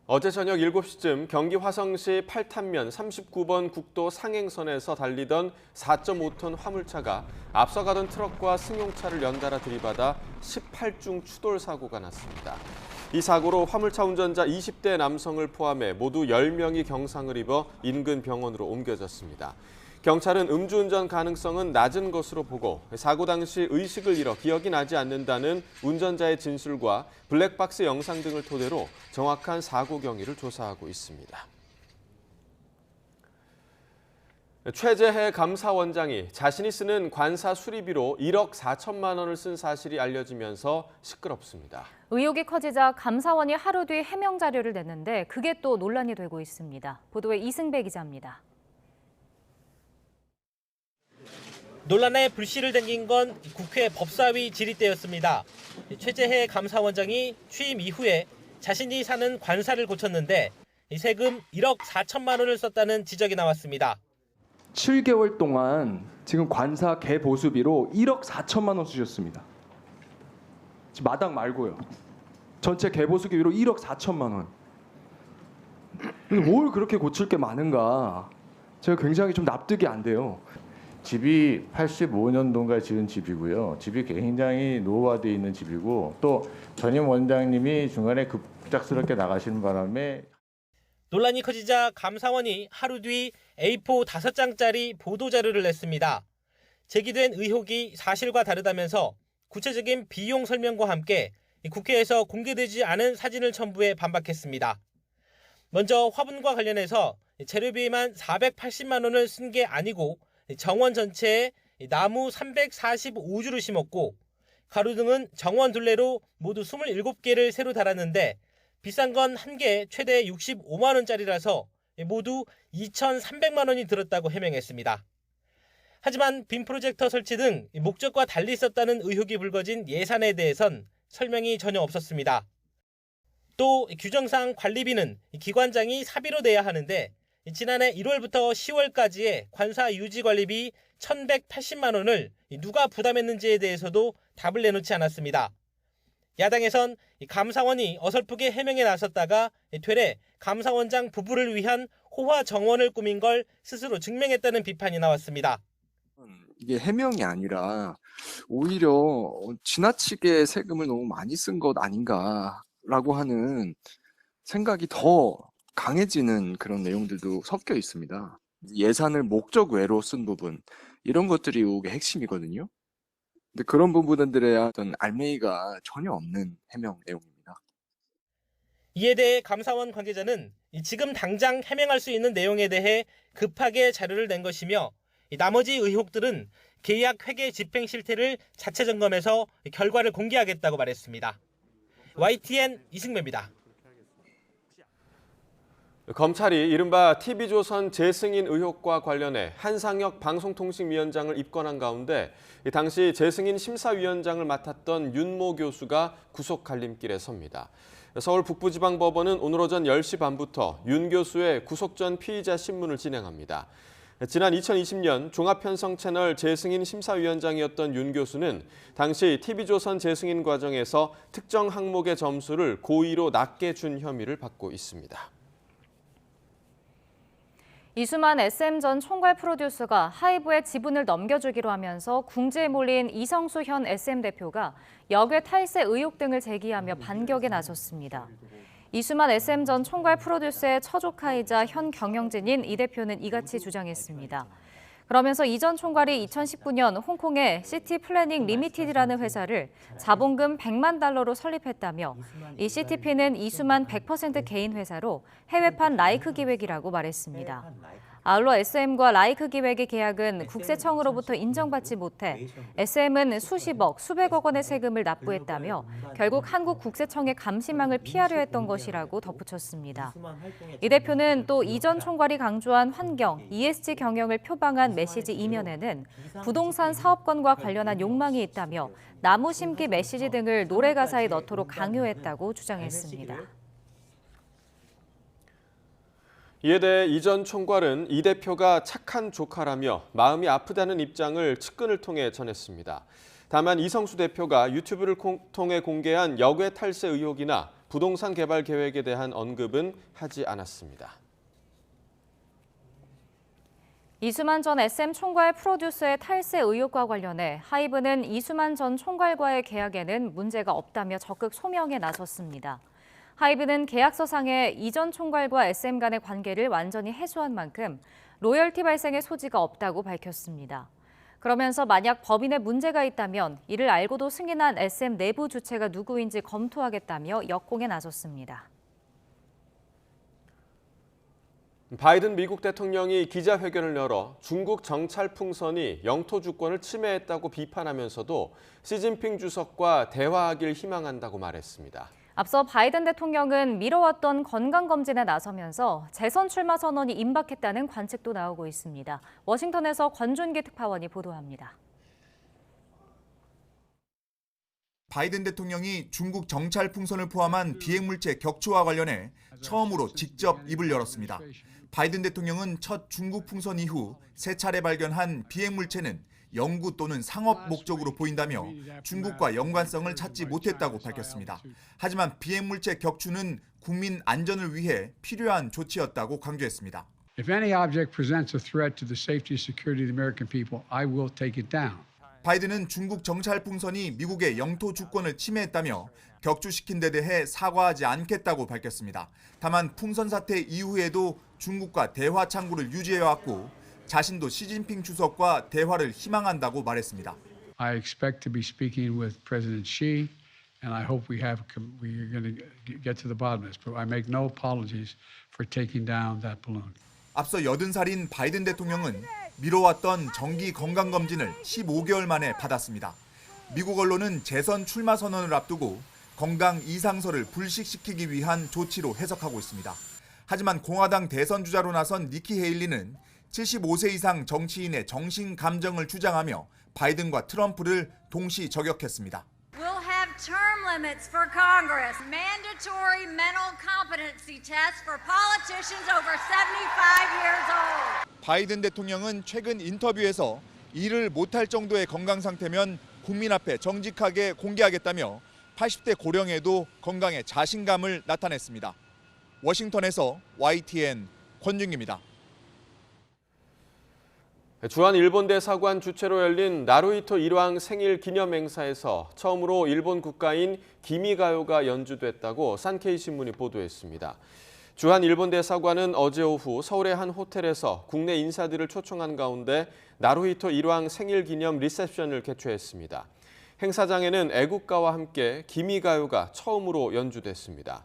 어제 저녁 7시쯤 경기 화성시 팔탄면 39번 국도 상행선에서 달리던 4.5톤 화물차가 앞서가던 트럭과 승용차를 연달아 들이받아 18중 추돌 사고가 났습니다. 이 사고로 화물차 운전자 20대 남성을 포함해 모두 10명이 경상을 입어 인근 병원으로 옮겨졌습니다. 경찰은 음주운전 가능성은 낮은 것으로 보고 사고 당시 의식을 잃어 기억이 나지 않는다는 운전자의 진술과 블랙박스 영상 등을 토대로 정확한 사고 경위를 조사하고 있습니다. 최재해 감사원장이 자신이 쓰는 관사 수리비로 1억 4천만 원을 쓴 사실이 알려지면서 시끄럽습니다. 의혹이 커지자 감사원이 하루 뒤 해명 자료를 냈는데 그게 또 논란이 되고 있습니다. 보도에 이승배 기자입니다. 논란에 불씨를 댕긴 건 국회 법사위 질의 때였습니다. 최재해 감사원장이 취임 이후에 자신이 사는 관사를 고쳤는데 세금 1억 4천만 원을 썼다는 지적이 나왔습니다. 7개월 동안 지금 관사 개보수비로 1억 4천만 원 쓰셨습니다. 지금 마당 말고요. 전체 개보수비로 1억 4천만 원. 뭘 그렇게 고칠 게 많은가? 제가 굉장히 좀 납득이 안 돼요. 집이 85년도인가 지은 집이고요. 집이 굉장히 노후화되어 있는 집이고 또 전임 원장님이 중간에 급작스럽게 나가시는 바람에 논란이 커지자 감사원이 하루 뒤 A4 5장짜리 보도자료를 냈습니다. 제기된 의혹이 사실과 다르다면서 구체적인 비용 설명과 함께 국회에서 공개되지 않은 사진을 첨부해 반박했습니다. 먼저 화분과 관련해서 재료비에만 480만 원을 쓴 게 아니고 정원 전체에 나무 345주를 심었고 가로등은 정원 둘레로 모두 27개를 새로 달았는데 비싼 건 한 개 최대 65만 원짜리라서 모두 2,300만 원이 들었다고 해명했습니다. 하지만 빔 프로젝터 설치 등 목적과 달리 썼다는 의혹이 불거진 예산에 대해선 설명이 전혀 없었습니다. 또 규정상 관리비는 기관장이 사비로 내야 하는데 지난해 1월부터 10월까지의 관사 유지 관리비 1,180만 원을 누가 부담했는지에 대해서도 답을 내놓지 않았습니다. 야당에선 감사원이 어설프게 해명에 나섰다가 되레 감사원장 부부를 위한 호화 정원을 꾸민 걸 스스로 증명했다는 비판이 나왔습니다. 이게 해명이 아니라 오히려 지나치게 세금을 너무 많이 쓴 것 아닌가라고 하는 생각이 더 강해지는 그런 내용들도 섞여 있습니다. 예산을 목적 외로 쓴 부분, 이런 것들이 의혹의 핵심이거든요. 근데 그런 부분들에 어떤 알맹이가 전혀 없는 해명 내용입니다. 이에 대해 감사원 관계자는 지금 당장 해명할 수 있는 내용에 대해 급하게 자료를 낸 것이며 나머지 의혹들은 계약 회계 집행 실태를 자체 점검해서 결과를 공개하겠다고 말했습니다. YTN 이승매입니다. 검찰이 이른바 TV조선 재승인 의혹과 관련해 한상혁 방송통신위원장을 입건한 가운데 당시 재승인 심사위원장을 맡았던 윤모 교수가 구속 갈림길에 섭니다. 서울 북부지방법원은 오늘 오전 10시 반부터 윤 교수의 구속 전 피의자 신문을 진행합니다. 지난 2020년 종합편성 채널 재승인 심사위원장이었던 윤 교수는 당시 TV조선 재승인 과정에서 특정 항목의 점수를 고의로 낮게 준 혐의를 받고 있습니다. 이수만 SM 전 총괄 프로듀서가 하이브에 지분을 넘겨주기로 하면서 궁지에 몰린 이성수 현 SM 대표가 역외 탈세 의혹 등을 제기하며 반격에 나섰습니다. 이수만 SM 전 총괄 프로듀서의 처조카이자 현 경영진인 이 대표는 이같이 주장했습니다. 그러면서 이 전 총괄이 2019년 홍콩의 시티 플래닝 리미티드라는 회사를 자본금 100만 달러로 설립했다며 이 CTP는 이수만 100% 개인 회사로 해외판 라이크 기획이라고 말했습니다. 아울러 SM과 라이크 기획의 계약은 국세청으로부터 인정받지 못해 SM은 수십억, 수백억 원의 세금을 납부했다며 결국 한국 국세청의 감시망을 피하려 했던 것이라고 덧붙였습니다. 이 대표는 또 이 전 총괄이 강조한 환경, ESG 경영을 표방한 메시지 이면에는 부동산 사업권과 관련한 욕망이 있다며 나무 심기 메시지 등을 노래 가사에 넣도록 강요했다고 주장했습니다. 이에 대해 이 전 총괄은 이 대표가 착한 조카라며 마음이 아프다는 입장을 측근을 통해 전했습니다. 다만 이성수 대표가 유튜브를 통해 공개한 역외 탈세 의혹이나 부동산 개발 계획에 대한 언급은 하지 않았습니다. 이수만 전 SM 총괄 프로듀서의 탈세 의혹과 관련해 하이브는 이수만 전 총괄과의 계약에는 문제가 없다며 적극 소명에 나섰습니다. 하이브는 계약서상에 이 전 총괄과 SM 간의 관계를 완전히 해소한 만큼 로열티 발생의 소지가 없다고 밝혔습니다. 그러면서 만약 법인에 문제가 있다면 이를 알고도 승인한 SM 내부 주체가 누구인지 검토하겠다며 역공에 나섰습니다. 바이든 미국 대통령이 기자회견을 열어 중국 정찰 풍선이 영토 주권을 침해했다고 비판하면서도 시진핑 주석과 대화하길 희망한다고 말했습니다. 앞서 바이든 대통령은 미뤄왔던 건강검진에 나서면서 재선 출마 선언이 임박했다는 관측도 나오고 있습니다. 워싱턴에서 권준기 특파원이 보도합니다. 바이든 대통령이 중국 정찰 풍선을 포함한 비핵물체 격추와 관련해 처음으로 직접 입을 열었습니다. 바이든 대통령은 첫 중국 풍선 이후 세 차례 발견한 비핵물체는 연구 또는 상업 목적으로 보인다며 중국과 연관성을 찾지 못했다고 밝혔습니다. 하지만 비핵물체 격추는 국민 안전을 위해 필요한 조치였다고 강조했습니다. If any object presents a threat to the safety and security of the American people, I will take it down. 바이든은 중국 정찰 풍선이 미국의 영토 주권을 침해했다며 격추시킨 데 대해 사과하지 않겠다고 밝혔습니다. 다만 풍선 사태 이후에도 중국과 대화 창구를 유지해왔고 자신도 시진핑 주석과 대화를 희망한다고 말했습니다. I expect to be speaking with President Xi, and I hope we're going to get to the bottom of this. But I make no apologies for taking down that balloon. 앞서 80살인 바이든 대통령은 미뤄왔던 정기 건강검진을 15개월 만에 받았습니다. 미국 언론은 재선 출마 선언을 앞두고 건강 이상설을 불식시키기 위한 조치로 해석하고 있습니다. 하지만 공화당 대선 주자로 나선 니키 헤일리는 75세 이상 정치인의 정신 감정을 주장하며 바이든과 트럼프를 동시 저격했습니다. We'll have term limits for Congress, mandatory mental competency tests for politicians over 75 years old. 바이든 대통령은 최근 인터뷰에서 일을 못할 정도의 건강 상태면 국민 앞에 정직하게 공개하겠다며 80대 고령에도 건강에 자신감을 나타냈습니다. 워싱턴에서 YTN 권준기입니다. 주한 일본 대사관 주최로 열린 나루히토 일왕 생일 기념 행사에서 처음으로 일본 국가인 기미가요가 연주됐다고 산케이 신문이 보도했습니다. 주한 일본 대사관은 어제 오후 서울의 한 호텔에서 국내 인사들을 초청한 가운데 나루히토 일왕 생일 기념 리셉션을 개최했습니다. 행사장에는 애국가와 함께 기미가요가 처음으로 연주됐습니다.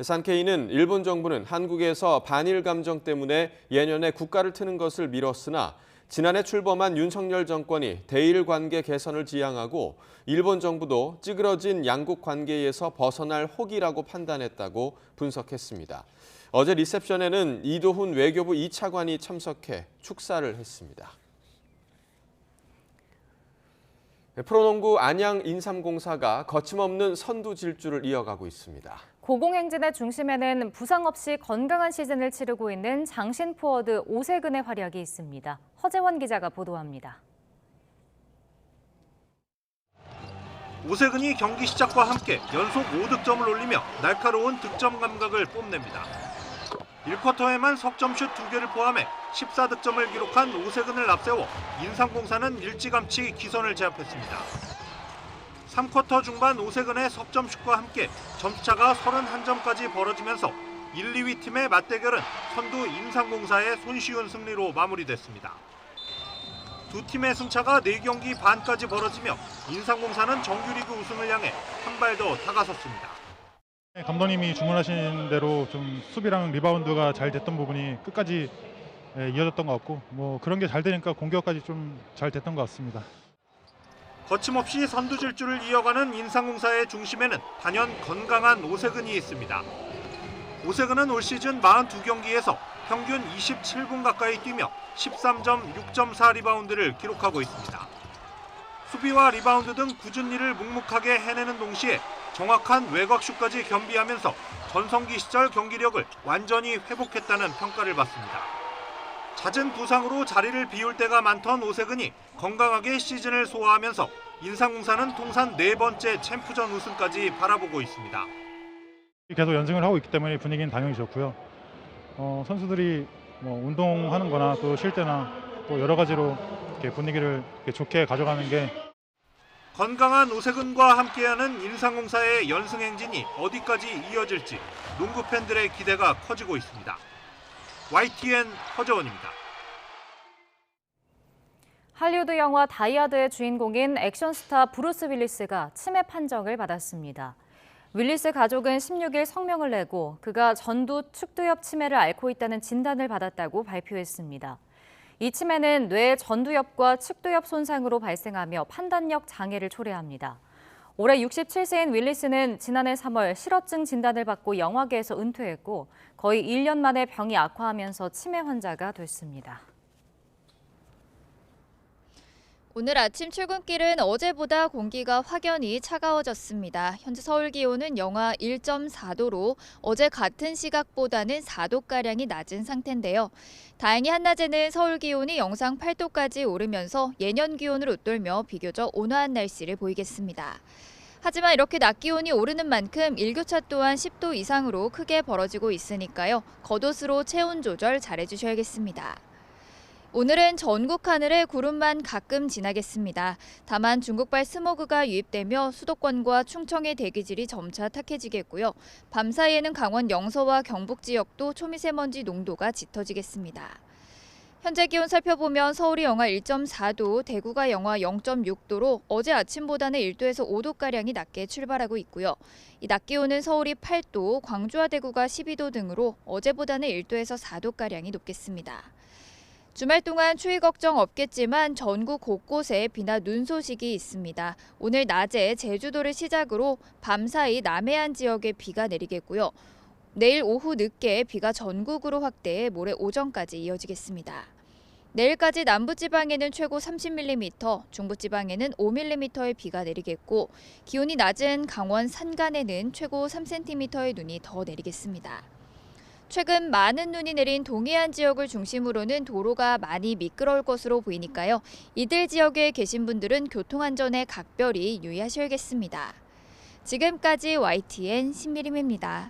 산케이는 일본 정부는 한국에서 반일 감정 때문에 예년에 국가를 트는 것을 미뤘으나 지난해 출범한 윤석열 정권이 대일 관계 개선을 지향하고 일본 정부도 찌그러진 양국 관계에서 벗어날 혹이라고 판단했다고 분석했습니다. 어제 리셉션에는 이도훈 외교부 2차관이 참석해 축사를 했습니다. 프로농구 안양 인삼공사가 거침없는 선두 질주를 이어가고 있습니다. 고공행진의 중심에는 부상 없이 건강한 시즌을 치르고 있는 장신 포워드 오세근의 활약이 있습니다. 허재원 기자가 보도합니다. 오세근이 경기 시작과 함께 연속 5득점을 올리며 날카로운 득점 감각을 뽐냅니다. 1쿼터에만 석점슛 2개를 포함해 14득점을 기록한 오세근을 앞세워 인삼공사는 일찌감치 기선을 제압했습니다. 3쿼터 중반 오세근의 석점슛과 함께 점수차가 31점까지 벌어지면서 1, 2위 팀의 맞대결은 선두 인삼공사의 손쉬운 승리로 마무리됐습니다. 두 팀의 승차가 4경기 반까지 벌어지며 인삼공사는 정규리그 우승을 향해 한 발 더 다가섰습니다. 감독님이 주문하신 대로 좀 수비랑 리바운드가 잘 됐던 부분이 끝까지 이어졌던 것 같고 뭐 그런 게 잘 되니까 공격까지 좀 잘 됐던 것 같습니다. 거침없이 선두 질주를 이어가는 인삼공사의 중심에는 단연 건강한 오세근이 있습니다. 오세근은 올 시즌 42경기에서 평균 27분 가까이 뛰며 13점, 6.4 리바운드를 기록하고 있습니다. 수비와 리바운드 등 굳은 일을 묵묵하게 해내는 동시에 정확한 외곽슛까지 겸비하면서 전성기 시절 경기력을 완전히 회복했다는 평가를 받습니다. 잦은 부상으로 자리를 비울 때가 많던 오세근이 건강하게 시즌을 소화하면서 인삼공사는 통산 4번째 챔프전 우승까지 바라보고 있습니다. 계속 연승을 하고 있기 때문에 분위기는 당연히 좋고요. 선수들이 뭐 운동하는 거나 또 쉴 때나 또 여러 가지로 이렇게 분위기를 이렇게 좋게 가져가는 게 건강한 오세근과 함께하는 인삼공사의 연승 행진이 어디까지 이어질지 농구 팬들의 기대가 커지고 있습니다. YTN 허재원입니다. 할리우드 영화 다이하드의 주인공인 액션스타 브루스 윌리스가 치매 판정을 받았습니다. 윌리스 가족은 16일 성명을 내고 그가 전두 축두엽 치매를 앓고 있다는 진단을 받았다고 발표했습니다. 이 치매는 뇌 전두엽과 축두엽 손상으로 발생하며 판단력 장애를 초래합니다. 올해 67세인 윌리스는 지난해 3월 실어증 진단을 받고 영화계에서 은퇴했고 거의 1년 만에 병이 악화하면서 치매 환자가 됐습니다. 오늘 아침 출근길은 어제보다 공기가 확연히 차가워졌습니다. 현재 서울 기온은 영하 1.4도로 어제 같은 시각보다는 4도가량이 낮은 상태인데요. 다행히 한낮에는 서울 기온이 영상 8도까지 오르면서 예년 기온을 웃돌며 비교적 온화한 날씨를 보이겠습니다. 하지만 이렇게 낮 기온이 오르는 만큼 일교차 또한 10도 이상으로 크게 벌어지고 있으니까요. 겉옷으로 체온 조절 잘해주셔야겠습니다. 오늘은 전국 하늘에 구름만 가끔 지나겠습니다. 다만 중국발 스모그가 유입되며 수도권과 충청의 대기질이 점차 탁해지겠고요. 밤 사이에는 강원 영서와 경북 지역도 초미세먼지 농도가 짙어지겠습니다. 현재 기온 살펴보면 서울이 영하 1.4도, 대구가 영하 0.6도로 어제 아침보다는 1도에서 5도가량이 낮게 출발하고 있고요. 이 낮 기온은 서울이 8도, 광주와 대구가 12도 등으로 어제보다는 1도에서 4도가량이 높겠습니다. 주말 동안 추위 걱정 없겠지만 전국 곳곳에 비나 눈 소식이 있습니다. 오늘 낮에 제주도를 시작으로 밤사이 남해안 지역에 비가 내리겠고요. 내일 오후 늦게 비가 전국으로 확대해 모레 오전까지 이어지겠습니다. 내일까지 남부지방에는 최고 30mm, 중부지방에는 5mm의 비가 내리겠고 기온이 낮은 강원 산간에는 최고 3cm의 눈이 더 내리겠습니다. 최근 많은 눈이 내린 동해안 지역을 중심으로는 도로가 많이 미끄러울 것으로 보이니까요. 이들 지역에 계신 분들은 교통안전에 각별히 유의하셔야겠습니다. 지금까지 YTN 신미림입니다.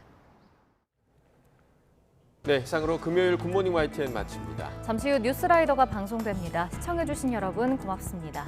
네, 이상으로 금요일 굿모닝 YTN 마칩니다. 잠시 후 뉴스라이더가 방송됩니다. 시청해주신 여러분 고맙습니다.